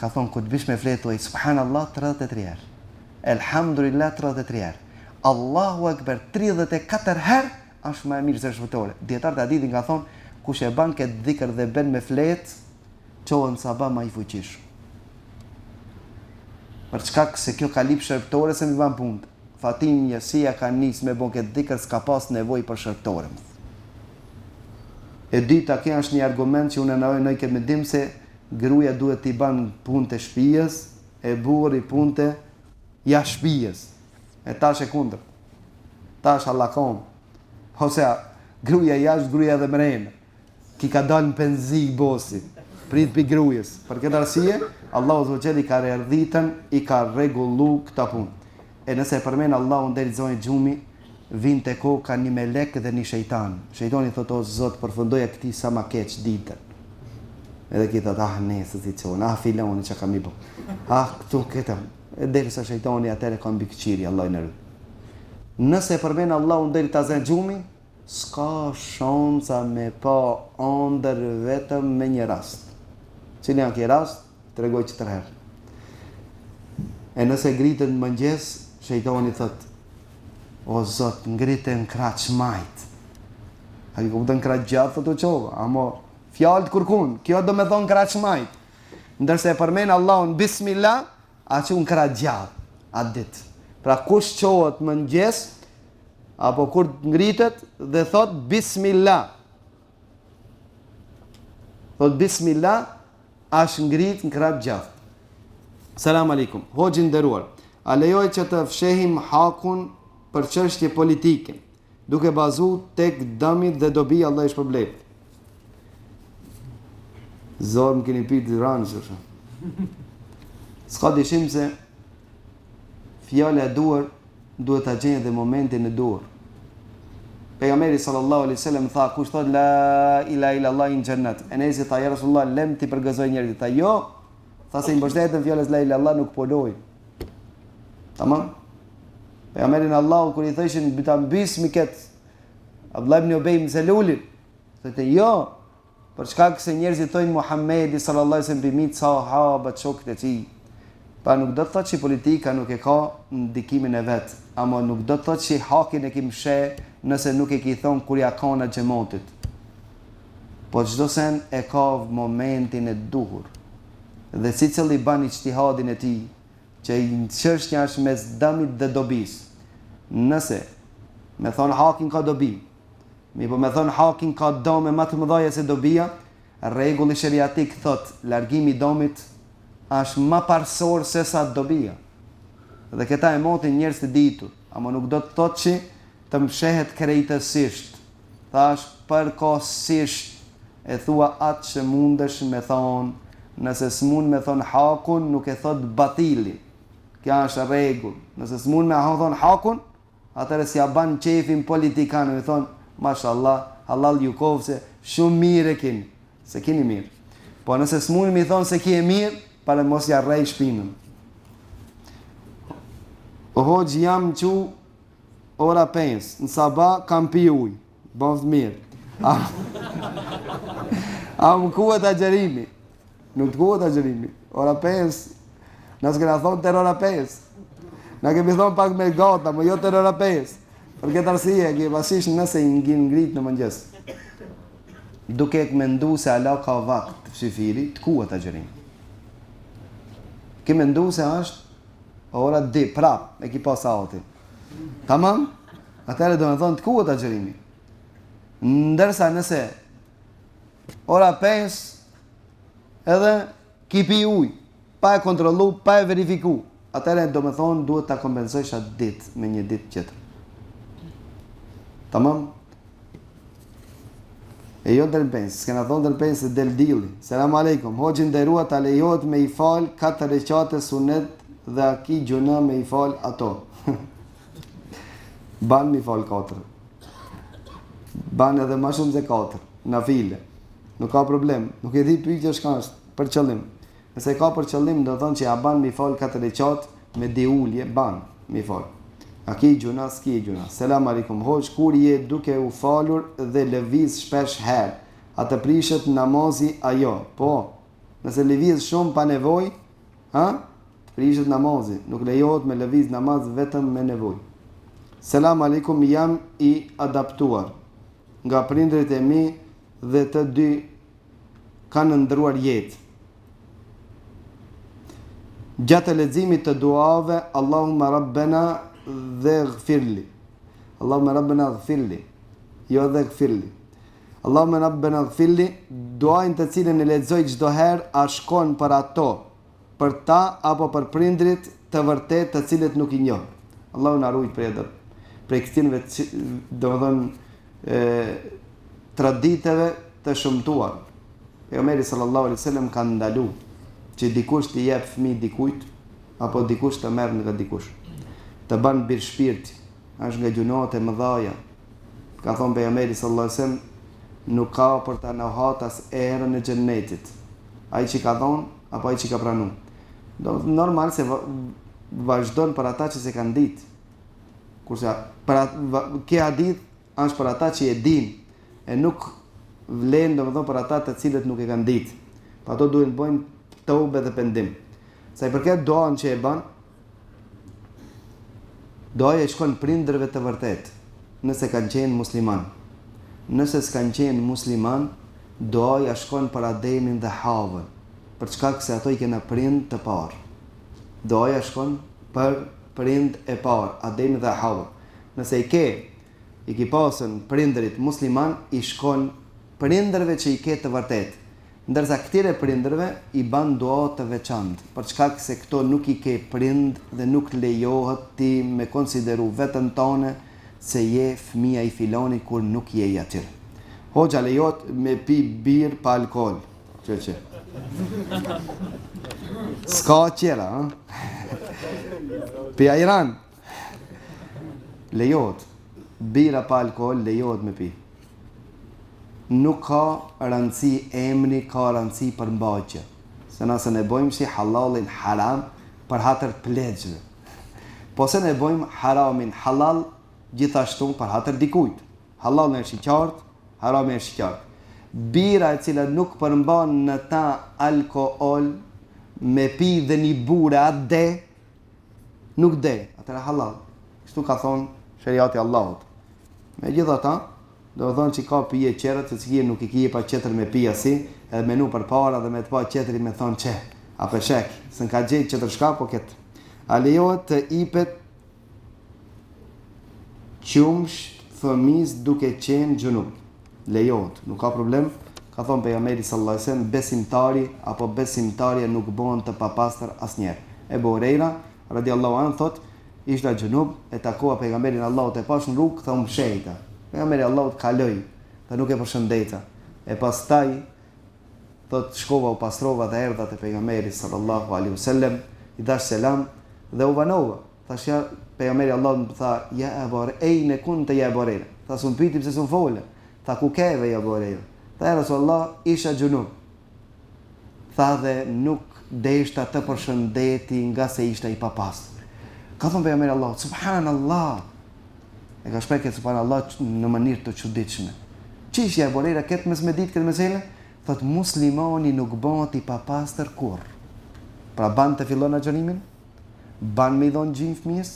ka thonë kur të bish me fletë thuaj subhanallah 33 herë. Elhamdulillah 33 herë. Allahu Akbar 34 herë është më e mirë se shpëtore. Dietar të hadithin ka thonë kush e ban këtë dhikr dhe ben me fletë, qohën sabah më i fuqishëm. Për çka se kjo ka lip shërptore se mi ban punë. Fatim Jasia ka nis me bon këtë dhikr s'ka pas nevojë për shërptore. E dyta, kjo është një argument që unë nëjë këtë mendim se gruaja duhet t'i ban punë të shtëpisë, e burri punë të jashtë shtëpisë. E tash e kundër. Tash allakon. Ose gruaja jashtë, gruaja dhe mrena. Ki ka dalë në penzi bosi. Prit për grujës. Për këtë arsye, Allahu Azza i ka rrjedhitën, i ka rregullu këta punë. E nëse përmen Allahu ndër zonjë gjumi, vinë të ko ka një melek dhe një shejtan. Shejtani thot o Zot, përfundoja këti sa ma keq ditën. Edhe ki thot, nesë si qonë, filoni që kam i bo. Këtu këta. E deri sa shejtani atëre ka mbi këqiri, Allah i në rrë. Nëse përmen Allahu ndër të zonjë gjumi, s'ka shansa me pa ndër vetëm me një rast. Cili janë kjo rast? Të regoj që tërherë. E nëse ngritën në mëngjes, shejtani thot, o Zot, ngritën kraq majt. A i kuptën kraq gjatë, thot o qova, amo fjallë të kurkun, kjo do me thonë kraq majt. Ndërse e përmenë Allahun bismillah, a që unë kraq gjatë, atë ditë. Pra kush qohët mëngjes, apo kur ngritet dhe thot bismillah. Thot bismillah, është ngrit në krap gjatë. Selam aleikum. Hoxhi nderuar, a lejoj që të fshehim hakun për çështje politike, duke bazu tek dëmi dhe dobi, Allah i shpërblet. Zorë më keni pitë ranjë. S'ka dyshim se fjala e duar duhet ta gjejë dhe momentin e duhur. Pejgamberi sallallahu alaihi wasallam tha kush thot la ilaha illa Allah in jannat. Enesi tha ja Rasulullah lem ti përgëzoj njerëzit. Tha jo. Tha se i mbështetën fjalës la ilaha Allah nuk poloj. Tamam? Pejgamberin Allahu kur i thëshin ta mbysmi kët Abdullah ibn Ubay ibn Salul. Thotë jo. Për shkak se njerëzit thojnë Muhamedi sallallahu alaihi wasallam bimit sahabat shokët e tij. Pa nuk do të thotë që politika nuk e ka ndikimin e vet, ama nuk do të thotë që hakin e kim sheh nëse nuk e ki thonë kur ja ka në xhamatit. Po çdo sen e ka momentin e duhur. Dhe sicili ban ijtihadin e tij, që i çështja është mes dëmit dhe dobis. Nëse me thon hakin ka dobi, po me thon hakin ka dëm më të mëdha se dobia, rregulli sheriatik thot largimi i dëmit është më parsor se sa dobia. Dhe këta e motin njerëz të ditur, ama nuk do të thotë që të mshehet krejtësisht. Thash përkohësisht e thua atë që mundesh me thonë, nëse s'mund me thonë hakun, nuk e thot batili. Kja është rregull. Nëse s'mund me thonë hakun, atëre s'ja ban qefin politikanë, me thonë, mashallah, halal ju kovë se shumë mirë e kini. Se kini mirë. Po nëse s'mund me thonë se ki e mirë, para mos ja rrej shpinën. Hoxh jam që ora 5, në sabah kam pi ujë, bëvë mirë. A më kuat agjerimi? Nuk të kuat agjerimi. Ora 5, nësë këna thonë të ora 5. Në kemi thonë pak me gata, më jo të ora 5. Për këtë arsye, ke pasish nëse i ngrit në mëngjes. Duke e mendu se ala ka vakt të shifiri, të kuat agjerimi. Ke mendu se është ora di, prap, e ki pas autin. Tamam? Atëre do me thonë të kuat agjerimi. Ndërsa nëse ora 5 edhe ki pi uj, pa e kontrolu, pa e verifiku, atëre do me thonë duhet ta kompensojsh atë dit me një dit tjetër. Tamam? E jo del 5, s'kena thonë del 5 e del dili. Selam aleikum, hoxhin nderuar ta lejohet me i fal 4 recate sunet dhe aki gjuna me i fal ato. Ban me i fal 4. Ban edhe ma shumë se 4, na file. Nuk ka problem, nuk e di pyetja çka është për qëllim. Nëse ka për qëllim do thonë që ja ban me i fal 4 recate me diulje, ban me i fal. A ki gjuna, s'ki gjuna. Selam aleikum, hoxh, kur je duke u falur dhe lëviz shpesh herë, a të prishet namazi ajo? Po, nëse lëviz shumë pa nevoj, Të prishet namazi, nuk lejohet me lëviz namaz vetëm me nevojë. Selam aleikum, jam i adaptuar nga prindërit e mi dhe të dy kanë ndëruar jetë. Gjatë leximit të duave, Allahumma rabbana waghfirli. Allahumma rabbana waghfirli. Jo waghfirli. Allahumma rabbana waghfirli, duajin të cilën e lexoj çdo herë, a shkon për ato, për ta apo për prindrit të vërtet të cilët nuk I njoh. Allahu na ruaj prej këtinve, traditeve të shëmtuar. Pejgamberi sallallahu alaihi wasallam ka ndalu që dikush të jep fëmijë dikujt apo dikush të merr nga dikush. Të ban bir shpirti, është nga gjunohet e mëdhaja. Ka thonë pejgamberi sallallahu alaihi wasallam, nuk ka për ta njohat as erën e xhennetit. Ai që ka thonë apo ai që ka pranuar. Normal se vazhdon për ata që se kanë ditë. Kurse kjo hadith është për ata që e din e nuk vlen domethënë për ata të cilët nuk e kanë ditë. Pa ato duhen të bëjnë tauba dhe pendim. Sa I përket duan që e bën, doja e shkon prindërve të vërtet, nëse kanë qenë musliman. Nëse s'kanë qenë musliman, doja shkon për Ademin dhe Havën, për çka se ato I kena prind të parë. Doja shkon për prind e parë, Ademin dhe Havën. Nëse I ki pasën prindërit musliman, I shkon prindërve që I ke të vërtet. Ndërsa këtire prindërve I ban dua të veçantë, për çka se këto nuk I ke prind dhe nuk lejohet ti me konsideru vetën tone se je fëmia I filoni kur nuk je I atyre. Hoxha lejohet me pi birë pa alkool. Që. Ska qera, Pi ajran. Lejohet. Bira pa alkool lejohet me pi. Nuk ka rëndësi emri, ka rëndësi për mbaqje. Se nëse ne bojmë si halalin haram për hatër plegjve. Po se ne bojmë haramin halal gjithashtu për hatër dikujt. Halalin është I qartë, haramin është I qartë. Bira e cila nuk përmban në ta alkool me pi dhe një bure atë de, nuk de, atëra halal. Kështu ka thonë shariati Allahut. Me gjitha ta, do thonë që ka pije qerët, se cikje nuk I kije pa qetër me pija si, edhe menu për para dhe me të pa qetëri me thonë që, a për shek, se n'ka gjithë qetër shka, po ketë. A lejohet të ipet qumsh fëmis duke qenë gjunub. Lejohet, nuk ka problem. Ka thonë pejgamberi sallallahu alajhi wasallam, besimtari apo besimtarja nuk bëhen të papastër asnjëherë. Ebu Hurajra radiallahu anhu thot, ishte gjunub e takua pejgamberin Allahut e pash në rrugë, tha mshejta. Pejgamberi Allahut kaloi, tha nuk e përshëndeta. E pastaj thot shkova u pastrova dhe erdha te pejgamberi sallallahu alaihi wasallam, I dash selam dhe u vanova. Thash ja pejgamberi Allahut më tha, ja Ebu Hurajra, kunte ja Ebu Hurajra. Tha sun piti pse sun fole. Tha ku keve ja Ebu Hurajra. Tha Rasulullah, isha gjunub. Tha dhe nuk deshta të përshëndeti nga se ishta I papastër. Ka thonë pejgamberi Allah, subhanallah. E ka shprehë subhanallah në mënyrë të çuditshme. Çish ja Ebu Hurajra këtë mes me ditë këtë mesele? Thot muslimani nuk bëhet I papastër kurrë. Pra ban të fillon agjërimin, ban me I dhon gjin fëmijës,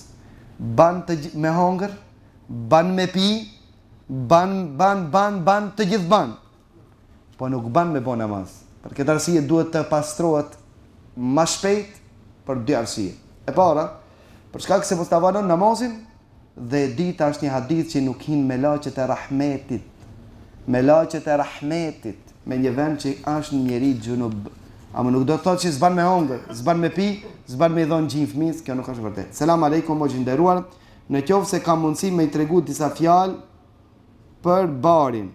ban të me hongër, ban me pi, ban të gjithë ban. Po nuk ban me bon namaz. Për këtë arsye duhet të pastrohet më shpejt për dy arsye. E para, për shkak se mos ta vanon namazin dhe e dita është një hadith që nuk hin me laqet e rahmetit. Me laqet e rahmetit, me një vend që është njeri gjunub. Ama nuk do të thotë që s'ban me hongër, s'ban me pi, s'ban me I dhon gjin fëmijës, kjo nuk është vërtet. Selam aleikum o gjinderuar, në qoftë se ka mundësi me I tregu disa fjalë për barin,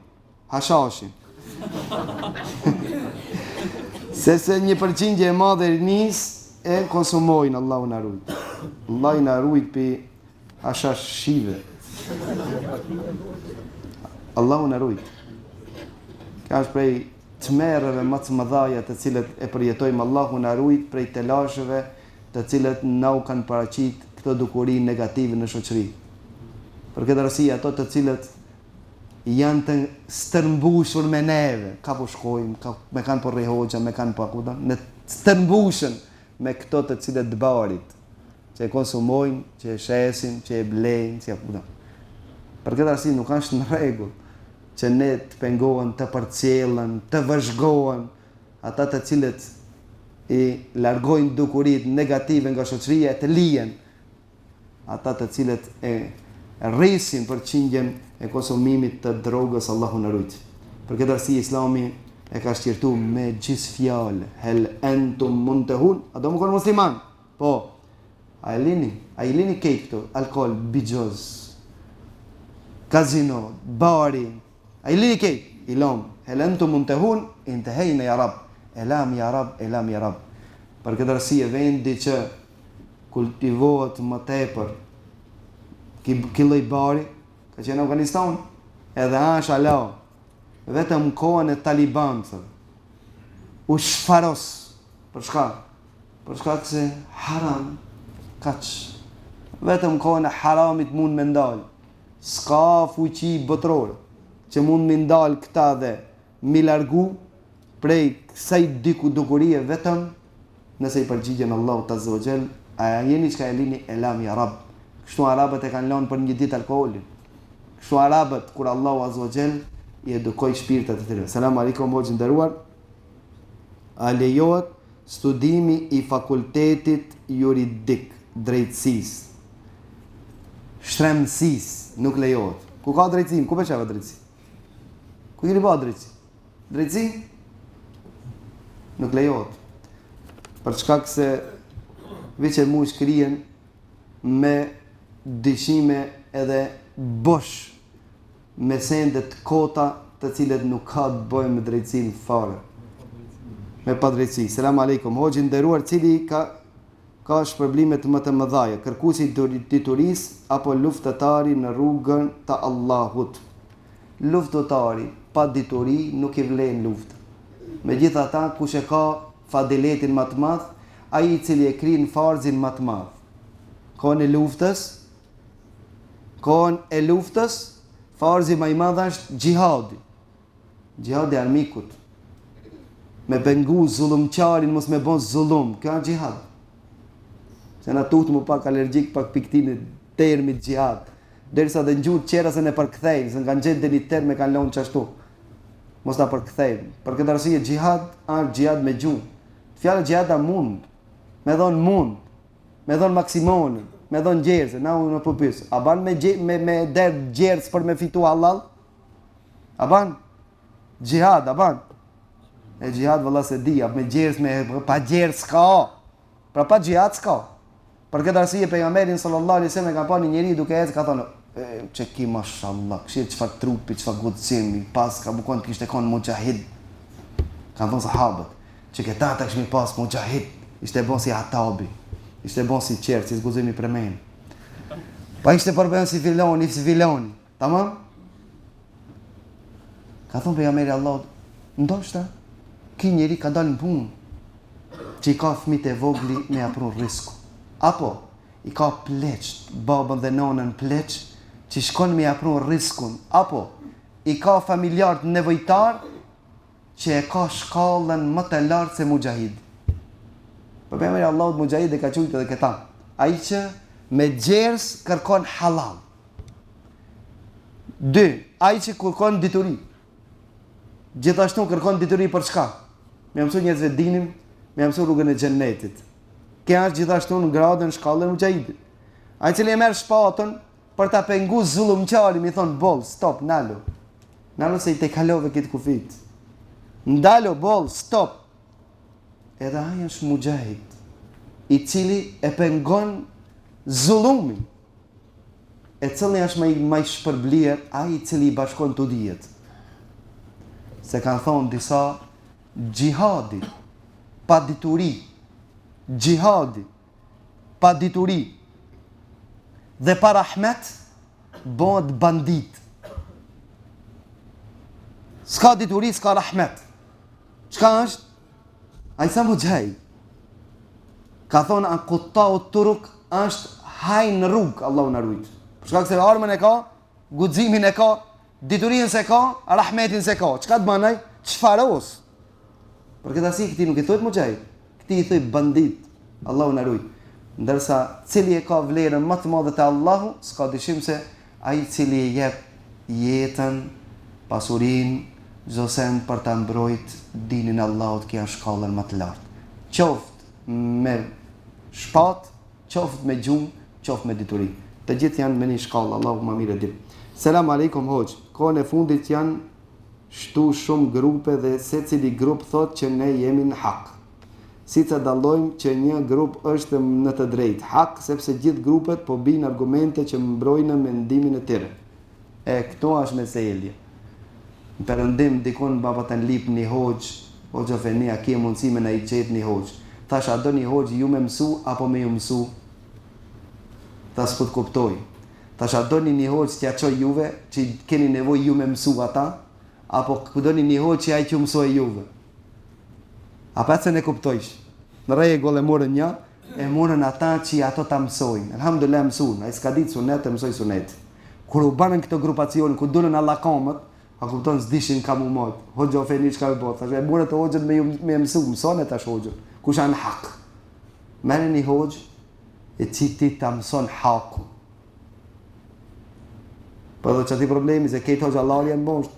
hashashin. Se një përqindje e madhe e rinis e konsumojnë, Allahu na ruaj. Allahu na ruaj për hashashive. Allahu na ruaj. Ka është prej tmerreve më të mëdha të cilët e përjetojmë, Allahu na ruaj prej telasheve të cilët na u kanë paraqit këtë dukuri negative në shoqëri. Për këtë arsye ato të cilët janë të stërmbushur me neve, ka po shkojmë, me kanë po rri hoxha, me kanë po akuda, në stërmbushën me këto të cilët të barit, që e konsumojnë, që e shesin, që e blejnë, që e punon. Për këtë arsye nuk është në rregull që ne të pengohen, të përcjellën, të vëzhgohen ata të cilët i largojnë dukuritë negative nga shoqëria e të lijen, ata të cilët e rrisin për qindjen e konsumimit të drogës, Allahu na ruaj. Për këtë arsye Islami e ka shqirtuar me gjithë fjalë, hel entum muntahun, a do më konë musliman? Po, a i lini kejt këtu, alkohol, bigjoz, kazino, bari, a i lini kejt, i lom, hel entum muntahun, intehejnë ja rab, elam ja rab, elam ja rab. Për këtë arsye vendi që kultivohet më tepër ky lloj bari, ka qenë në Afganistan, edhe është ala, vetëm kohën e talibanëve. U shfaros, për shkak? Për shkak se haram, kaç. Vetëm kohën e haramit mund me ndal. S'ka fuqi botërore që mund me ndal këta dhe mi largu prej kësaj dukurie vetëm nëse i përgjigjen Allahut Azza wa Jall. A jeni që ka e lini elam ja rab. Kështu arabët e kanë lënë për një ditë alkoolin. Kështu arabët, kur Allahu Azza wa Jall i edukoi shpirtat e tyre. Selam aleikum, hoxhë nderuar. A lejohet studimi i fakultetit juridik, drejtësisë, shtremësisë, nuk lejohet. Ku ka drejtësim? Ku pëlqeva drejtësi? Ku keni bërë drejtësi? Drejtësi? Nuk lejohet. Për shkak se veç e mu shkrien me dëshime edhe bosh, me sendet kota të cilët nuk ka të bëjmë me drejtësinë fare. Me pa drejtësi. Selam aleikum. Hoxhë nderuar, cili ka shpërblimet më të mëdha, kërkuesi diturisë apo luftëtari në rrugën të Allahut? Luftëtari pa dituri nuk i vlen luftë. Megjithatë, kush e ka fadiletin më të madh, ai i cili e krin farzin më të madh. Kohën e luftës, farzi më i madh është xhihadi. Xhihadi i armikut. Me pengu zullumqarin, mos me bon zullum, kjo është xhihad. Se na tut më pak alergjik pak piktinë termit xhihad. Derisa dhe ngjut qerasën e përkthejnë, se kanë gjetë deli term e kanë lënë çashtu. Mos ta përkthejnë. Për këtë arsye xhihad është xhihad me gjuhë. Fjala xhihad mund, me dhon mund, me dhon maksimon, me dhon gjerse, na unë po pyes. A ban me der gjerse për me fitu halal? A ban? Xhihad, a ban? E xhihad valla se di, me gjerse me pa gjerse s'ka. Pra pa xhihad s'ka. Për këtë arsye pejgamberi sallallahu alaihi wasallam ka pa një njeri duke ecë, ka thonë, "Çe ki mashallah, kështu çfarë trupi, çfarë guximi, pas ka bukon kishte kon mujahid." Ka thonë sahabët, "Çe ke tata kishmi pas mujahid, ishte bon si Atabi, ishte bon si qerë, si zguzimi për men. Pa ishte përbën si filoni, tamam?" Ka thonë pejgamberi Allahut, "Ndoshta ky njeri ka dalë në punë, që i ka fëmijët e vogli me apru risku. Apo i ka pleq, babën dhe nonën pleq, që shkon me apru riskun. Apo i ka familjarët nevojtar, që e ka shkallën më të lartë se mujahid." Për pejgamberi Allahut mujahid e ka thujtë edhe këta. Ai që me xhers kërkon halal. 2. Ai që kërkon dituri. Gjithashtu kërkon dituri për çka? Me mësu njerëzve dinin, me mësu rrugën e xhennetit. Kjo është gjithashtu në gradën shkallën mujahidit. Ai cili e merr shpatën për ta pengu zullumqarin, i thon boll, stop, nalo. Nalo se i te kalove këtë kufit. Ndalo, boll, stop. Edhe ai është mujahid, i cili e pengon zullumin. E cili është më i shpërblier, ai i cili i bashkon të dijet. Se kanë thonë disa, xhihadi pa dituri, xhihadi pa dituri dhe pa rahmet bëhet bandit. S'ka dituri, s'ka rahmet. Çka është? Ai sa mujahid. Ka thonë akuttau turuk është haj në rrugë, Allahu na ruaj. Për shkak se armën e ka, guximin e ka, diturinë se ka, rahmetin se ka. Çka të bën ai? Çfaros. Për këtë arsye këti nuk i thotë mujahid, këti i thotë bandit. Allahu na ruaj. Ndërsa cili e ka vlerën më të madhe te Allahu, s'ka dyshim se ai cili e jep jetën, pasurinë, çdo sen për ta mbrojt dinin e Allahut, kjo është shkallën më të lartë. Qoftë me shpat, qoftë me gjumë, qoftë me dituri. Të gjithë janë me një shkallë, Allahu më mirë e di. Selam aleikum hoxh. Kohën e fundit janë shtu shumë grupe dhe secili grup thotë që ne jemi në hak. Si të dallojmë që një grup është në të drejtë hak, sepse gjithë grupet po bijnë argumente që mbrojnë mendimin e tyre. Këto është meselja. Në perëndim dikon baba të nlip një hoxha fenia, ke mundësi me na i qet një hoxh. Thash a do një hoxh ju me mësu apo me ju mësu? Thash po të kuptoj. Thash a do një hoxh që ja çoj juve që keni nevojë ju me mësu ata, apo doni një hoxh që ai që mësoj juve? A pa se ne kuptojsh. Në rregull e morën një, e morën ata që ato ta mësojnë. Alhamdulillah mësuan, ai s'ka ditë sunet, e mësoi sunet. Kur u banën këto grupacione, ku dolën Allah kamët, a kupton s'dishin kam u mot. Hoxha ofeni çka e bota. Thash e morën të hoxhën me mëson tash hoxhën. Kush janë hak? Merrni një hoxh e cili ta mëson haku. Po do të çati problemi se këto hoxha Allah janë bosh.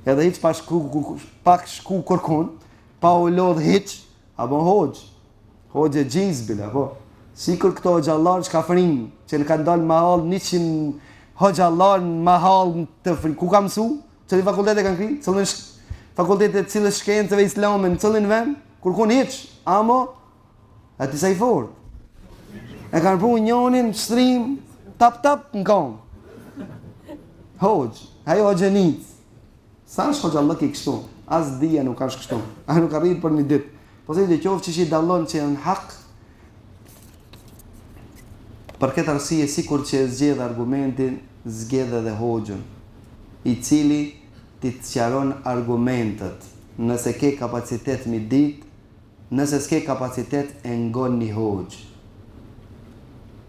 Edhe hiç pa shku kërkon, pa u lodh hiç, apo hoxh. Hoxha gjizbil apo. Sikur këto hoxha Allah shkafrin, që në kanë dalë mahall 100 hoxha Allah në mahall të fri. Ku ka mësu? Çfarë fakultete kanë kri? Cëllën fakultete të cilës shkencave islame në cëllin vend? Kur kon hiç, amo aty sa i fort. E kanë punë njonin shtrim tap në kom. Hoxh, ajo hoxhenit. Sa është hoxha Allah ki kështu? As dia nuk është kështu. Ai nuk arrit për një ditë. Po se të qoftë që i dallon që janë hak. Për këtë arsye sikur që zgjedh argumentin, zgjedh edhe hoxhën, i cili ti sqaron argumentet. Nëse ke kapacitet mi ditë, nëse s'ke kapacitet e ngon një hoxh.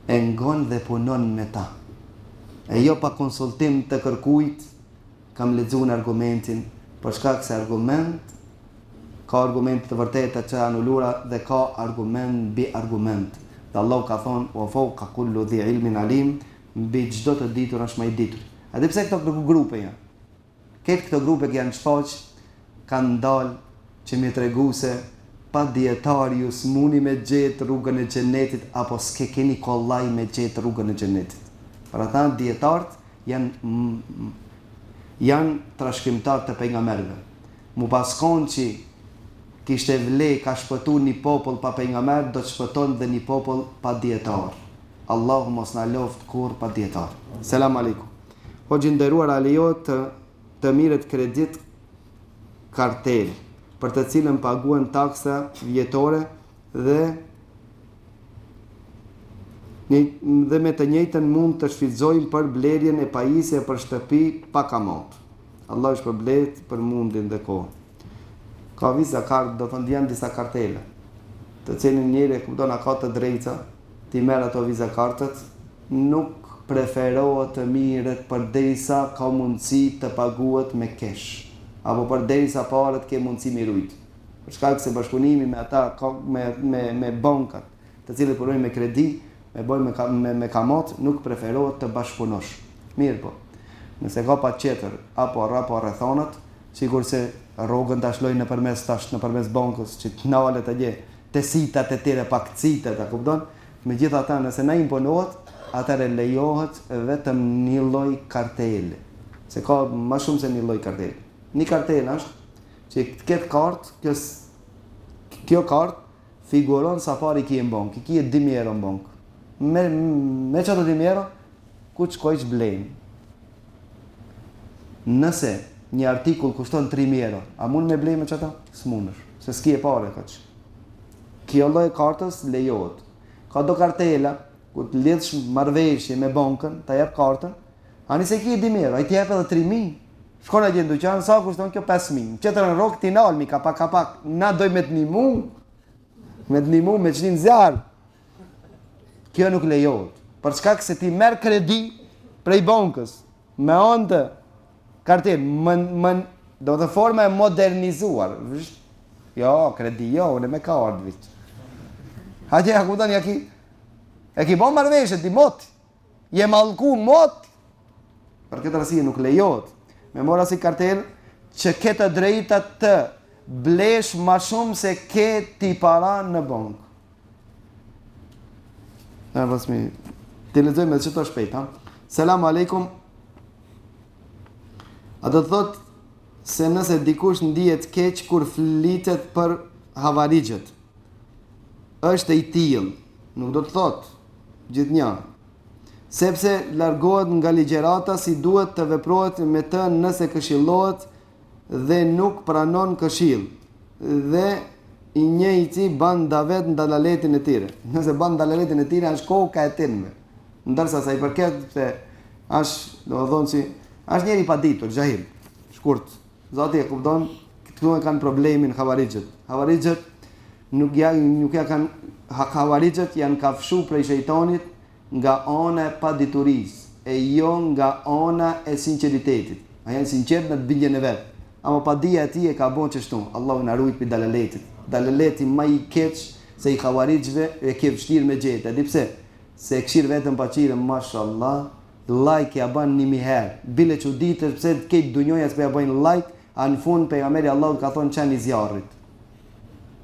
E ngon dhe punon me ta. E jo pa konsultim të kërkujt, kam lexuar argumentin, për shkak se argument ka argumente të vërteta që anulura dhe ka argument mbi argument. Dhe Allah ka thonë, wa fawqa kulli dhi ilmin alim, mbi çdo të ditur është më i ditur. A dhe pse këto grupe janë? Këto grupe që janë shfaq, kanë dalë që mi tregu se pa dietar ju s'muni me gjetë rrugën e xhenetit apo s'ke keni kollaj me gjetë rrugën e xhenetit. Për ata dietarët janë trashëgimtar të pejgamberëve. Mu paskon që kishte vle ka shpëtu një popull pa pejgamber, do të shpëton dhe një popull pa dietar. Allahu mos na loft kur pa dietar. Selam aleikum. Hoxhë nderuar, a lejohet të mirët kredit kartel, për të cilën paguhen taksa vjetore dhe me të njëjtën mund të shfrytëzojnë për blerjen e pajisje për shtëpi pa kamat. Allah është për blet për mundin dhe kohën. Ka visa kart, do të janë disa kartele, të cilën njëri kupton ka të drejta, ti merr ato visa kartët, nuk preferohet të mirët përderisa ka mundësi të paguhet me kesh, apo përderisa parat ke mundësi me rujt. Për shkak se bashkëpunimi me ata me bankat, të cilët punojnë me kredi, me kamat, nuk preferohet të bashkëpunosh. Mirë po. Nëse ka pa qetër apo rrethonat, sikur se rrogën ta shlojnë nëpërmes bankës, që të nalet atje, te sitat e tyre pak citet, a kupton? Megjithatë, nëse na imponohet, atëherë lejohet vetëm një lloj kartele. Se ka më shumë se një lloj kartele. Një kartelë është që këtë kartë, kjo kartë figuron sa pari ki në bankë, ki e 2.000 euro në bankë. Me qëto 2.000 euro, ku që kojsh blenë. Nëse një artikull kushton 3.000 euro, a mund me blej me qëta? S'munësh, se s'ki e pare ka që. Kjo lloj kartës lejohet. Ka do kartela, ku të lidhsh marrëveshje me bankën, ta jep kartën, ani se ki 2.000 euro, ai ti jep edhe 3.000. Shkon atje në dyqan, sa kushton kjo 5.000. Qëtër në rrok ti nalmi ka pak, na doj me të nimu, me qnin zjarë. Kjo nuk lejohet. Për shkak se ti merr kredi prej bankës, me anë të kartelë, do të forma e modernizuar. Jo, kredi jo, unë me ka ardhë. Haqe ja kupton e ki bon marrëveshje ti mot. Je mallku mot. Për këtë arsye nuk lejohet me mora si kartel që ke të drejta të blesh ma shumë se ke ti para në bank. Na vasmi. Ti lexojmë edhe çto shpejt, ha. Selam aleikum. A do të thot se nëse dikush ndihet keq kur flitet për havarigjet, është i tillë, nuk do të thot gjithnjë. Sepse largohet nga ligjërata si duhet të veprohet me të nëse këshillohet dhe nuk pranon këshill. Dhe i njëjti ban davet në dalaletin e tire. Nëse ban dalaletin e tire, është koka e tinme. Ndërsa sa i përket se është, do të thonë si, është njeri pa ditur, gjahil, shkurt. Zoti e kupton, këtu e kanë problemin havarigjet. Havarigjet nuk ja kanë, havarigjet janë kafshu prej shejtanit nga ana e paditurisë, e jo nga ana e sinqeritetit. A janë sinqert në bindjen e vet. Ama padia e tij e ka bën çështu. Allahu na ruaj pi dalaletit. Dalaleti më i keq se i havarigjve e ke vështirë me gjetë. Di pse? Se këshir vetëm paqire, mashallah, like ja ban 1000 herë. Bile çuditë pse këtë dunjoja s'po ja bëjnë like, a në fund pejgamberi Allahu ka thonë çani zjarrit.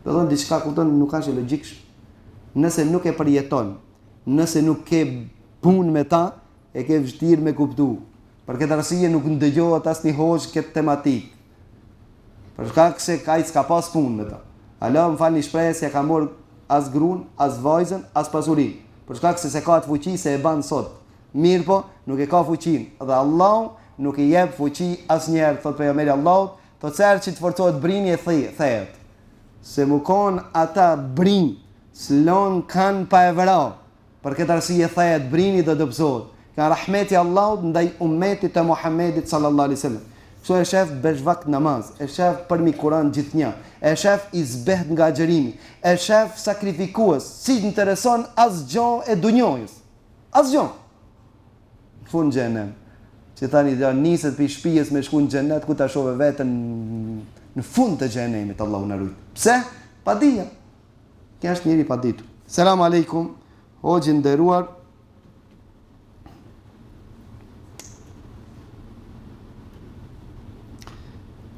Do thonë diçka kupton nuk ka logjik. Nëse nuk e përjeton, nëse nuk ke punë me ta, e ke vështirë me kuptu. Për këtë arsye nuk ndëgjohet asnjë hoxh këtë tematik. Për shkak se ai s'ka pas punë me ta. Allah më falni shprehje se ka marr as gruan, as vajzën, as pasurinë. Për shkak se ka të fuqi se e ban sot. Mirë po, nuk e ka fuqinë. Dhe Allah nuk i jep fuqi asnjëherë, thot pejgamberi Allahut, to cerë që të forcohet brinj e thehet. Se më kon ata brinj, s'lon kanë pa e vëra. Për këtë arsye thehet brinj dhe dobëzohet. Ka rahmeti Allahut ndaj ummetit të Muhamedit sallallahu alaihi wasallam. Kështu e shef beshvak namaz, e shef përmi Kur'an gjithnjë, e shef izbeht nga xherimi, e shef sakrifikues, si intereson asgjë e dunjojës. Asgjë. Në fund xhenem. Që tani do niset pi shtëpisë me shku në xhenet ku ta shohë veten në fund të xhenemit, Allahu na ruaj. Pse? Pa dija. Kjo është njëri pa ditur. Selam aleikum. Hoxhi nderuar.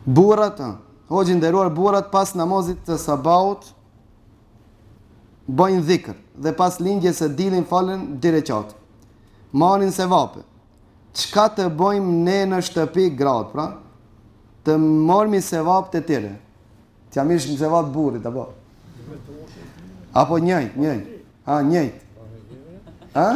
Burrat, hoxhi nderuar, burrat pas namazit të sabahut bëjnë dhikr dhe pas lindjes së dilin falen direqat. Marrin sevape. Çka të bëjmë ne në shtëpi gratë, pra? Të marrmi sevap të tjere. T'ja mirësh në sevap burrit, apo? Apo njëjt. Ha, njëjt. Ha?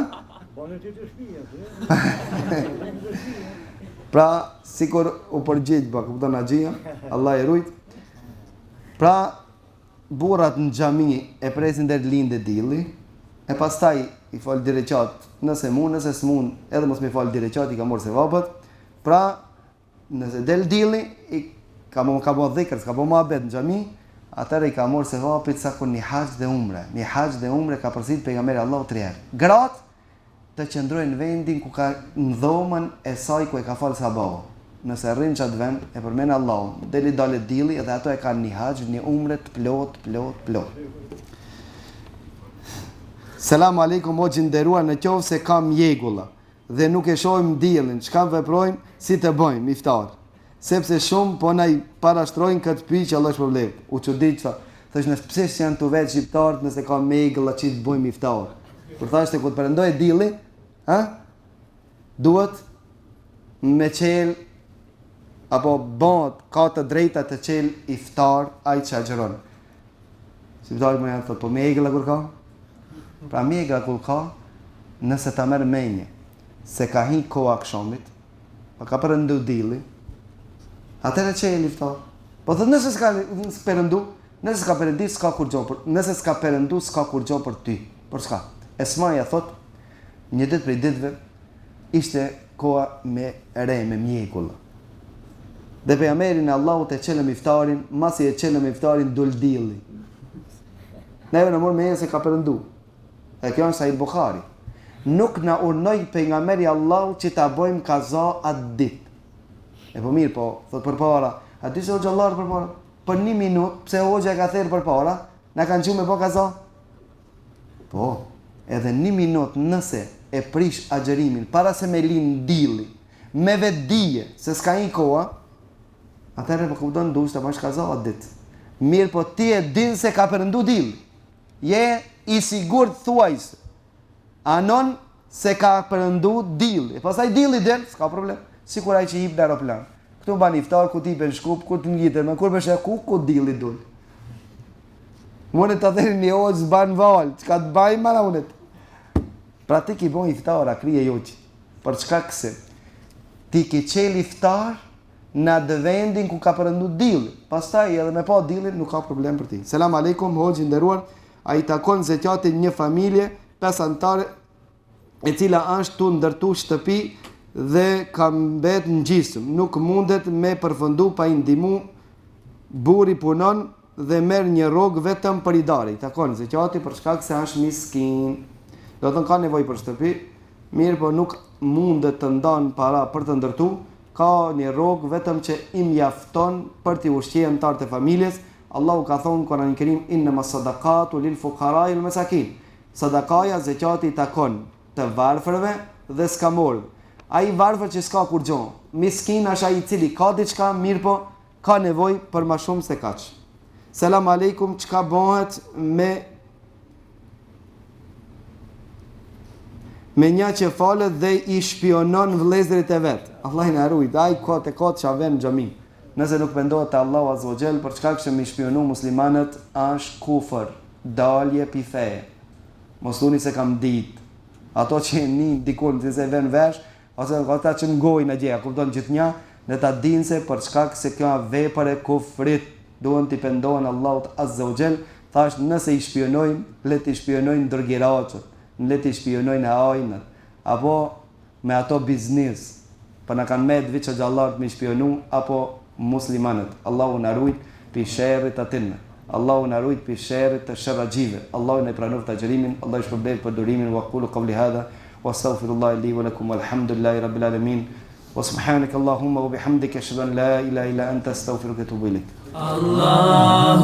Pra, sikur u përgjigj ba, kupton Haxhia, Allah e rujt. Pra, burrat në xhami e presin deri lindë dilli, e pastaj i fal direqat, nëse mund, nëse s'mund, edhe mos më fal direqat, i ka marrë sevapet. Pra, nëse del dilli, ka bën dhikr, s'ka bën mohabet në xhami, atëherë i ka marrë sevapet sa kur një haxh dhe umre. Një haxh dhe umre ka përsit pejgamberi Allahu 3 herë. Gratë të qëndrojnë në vendin ku ka në dhomën e saj ku e ka falë sabahu. Nëse rrinë qatë vend, e përmenë Allahun, deli dalet dili, edhe ato e kanë një haxh, një umre të plot. Selam aleikum, o gjinderuar, në qovë se kam jegulla, dhe nuk e shojmë dilin, çka veprojmë, si të bëjmë, iftar. Sepse shumë, po na i parashtrojnë këtë pyetje që Allah është problem. U çudit që, thash nëse pse janë të vetë shqiptarët nëse ka megulla që të bëjmë iftar. Kur thashte ku të përndoj dilli, ha? Duhet me qel apo bëhet ka të drejta të qel iftar ai që agjeron. Shqiptarët më janë thotë, po megla kur ka? Pra megla kur ka, nëse ta merr menje se ka hi koha akşamit, pa ka përëndu dilli, atëherë qel iftar. Po thotë nëse s'ka përëndu, nëse s'ka përëndu, s'ka kur gjo për, nëse s'ka përëndu, s'ka kur gjo për ty. Për s'ka? Esmaja thot, një ditë prej ditëve, ishte koha me re, me mjekulla. Dhe pejgamberin e Allahut e qelëm iftarin, masi e qelëm iftarin dul dilli. Neve në mërë me e se ka përëndu. E kjo është Sahih Bukhari. Nuk na urnoj pejgamberi Allahut që ta bëjmë kaza atë ditë. E po mirë po, thot përpara, a dy se o gjallarë përpara? Për 1 minutë, pse hoxha e ka therë përpara, na kanë qenë me po kaza? Po, edhe 1 minutë nëse e prish agjerimin para se me lind dilli, me vetë dije se s'ka një koha, atëherë po kupton duhet të bash kaza ditë. Mirë, po ti e din se ka përëndu dilli. Je i sigurt thuajse. Anon se ka përëndu dilli. E pastaj dilli del, s'ka problem. Sikur ai që hip në aeroplan. Këtu ban iftar, ku ti pen shkup, ku të ngjitet, me kur beshe ku dilli dul. Unë të thënë një ozë ban val, çka të baj mara unë. Pra ti ki bon iftar, a krije joqi. Për çka këse? Ti ki qel iftar në atë vendin ku ka përëndu dilli. Pastaj edhe me pa dillin nuk ka problem për ti. Selam aleikum, hoxhi nderuar, a i takon zekjatin një familje 5 antare e cila është tu ndërtu shtëpi dhe ka mbet në gjisëm. Nuk mundet me përfëndu pa i ndimu, buri punon dhe merr një rrogë vetëm për idari. Takon zekjati për shkak se është miskin. Do të thënë ka nevojë për shtëpi, mirë po nuk mundet të ndan para për të ndërtu, ka një rrogë vetëm që i mjafton për t'i ushqyer anëtarët e familjes. Allahu ka thonë në Kur'anin e Kerim innama sadaqatu lil fuqara'i wal masakin. Sadakaja, zekjati i takon të varfërve dhe skamorëve. Ai varfër që s'ka kur gjo, miskin është ai i cili ka diçka, mirë po ka nevojë për më shumë se kaq. Selam aleikum, çka bëhet me një që falet dhe i shpionon vëllezërit e vet. Allah i na ruaj, ai kote që vjen në xhami. Nëse nuk pendohet te Allahu Azza wa Jall për çka që mi shpionu muslimanët, është kufër, dalje pi feje. Mos thoni se kam ditë. Ato që një dikun që se vën vesh, ose ata që ngojnë a gjëja, kupton gjithnjë, ne ta dinë se për shkak se kjo vepër e kufrit, duhen t'i pendohen Allahut Azza wa Jall. Thash nëse i shpionojnë, le t'i shpionojnë ndërgjeraqët, le t'i shpionojnë hajnët, apo me ato biznes, për na kanë med viç xhallar me shpionu apo muslimanët. Allahu na ruaj pi sherrit atyne. Allahu na ruaj pi sherrit të sherraxhive. Allahu na pranoj të agjërimin, Allahu shpërblet për durimin wa qulu qawli hadha wa astaghfirullahi li wa lakum walhamdulillahi rabbil alamin. وسبحانك اللهم وبحمدك أشهد أن لا إله إلا أنت أستغفرك وأتوب إليك. الله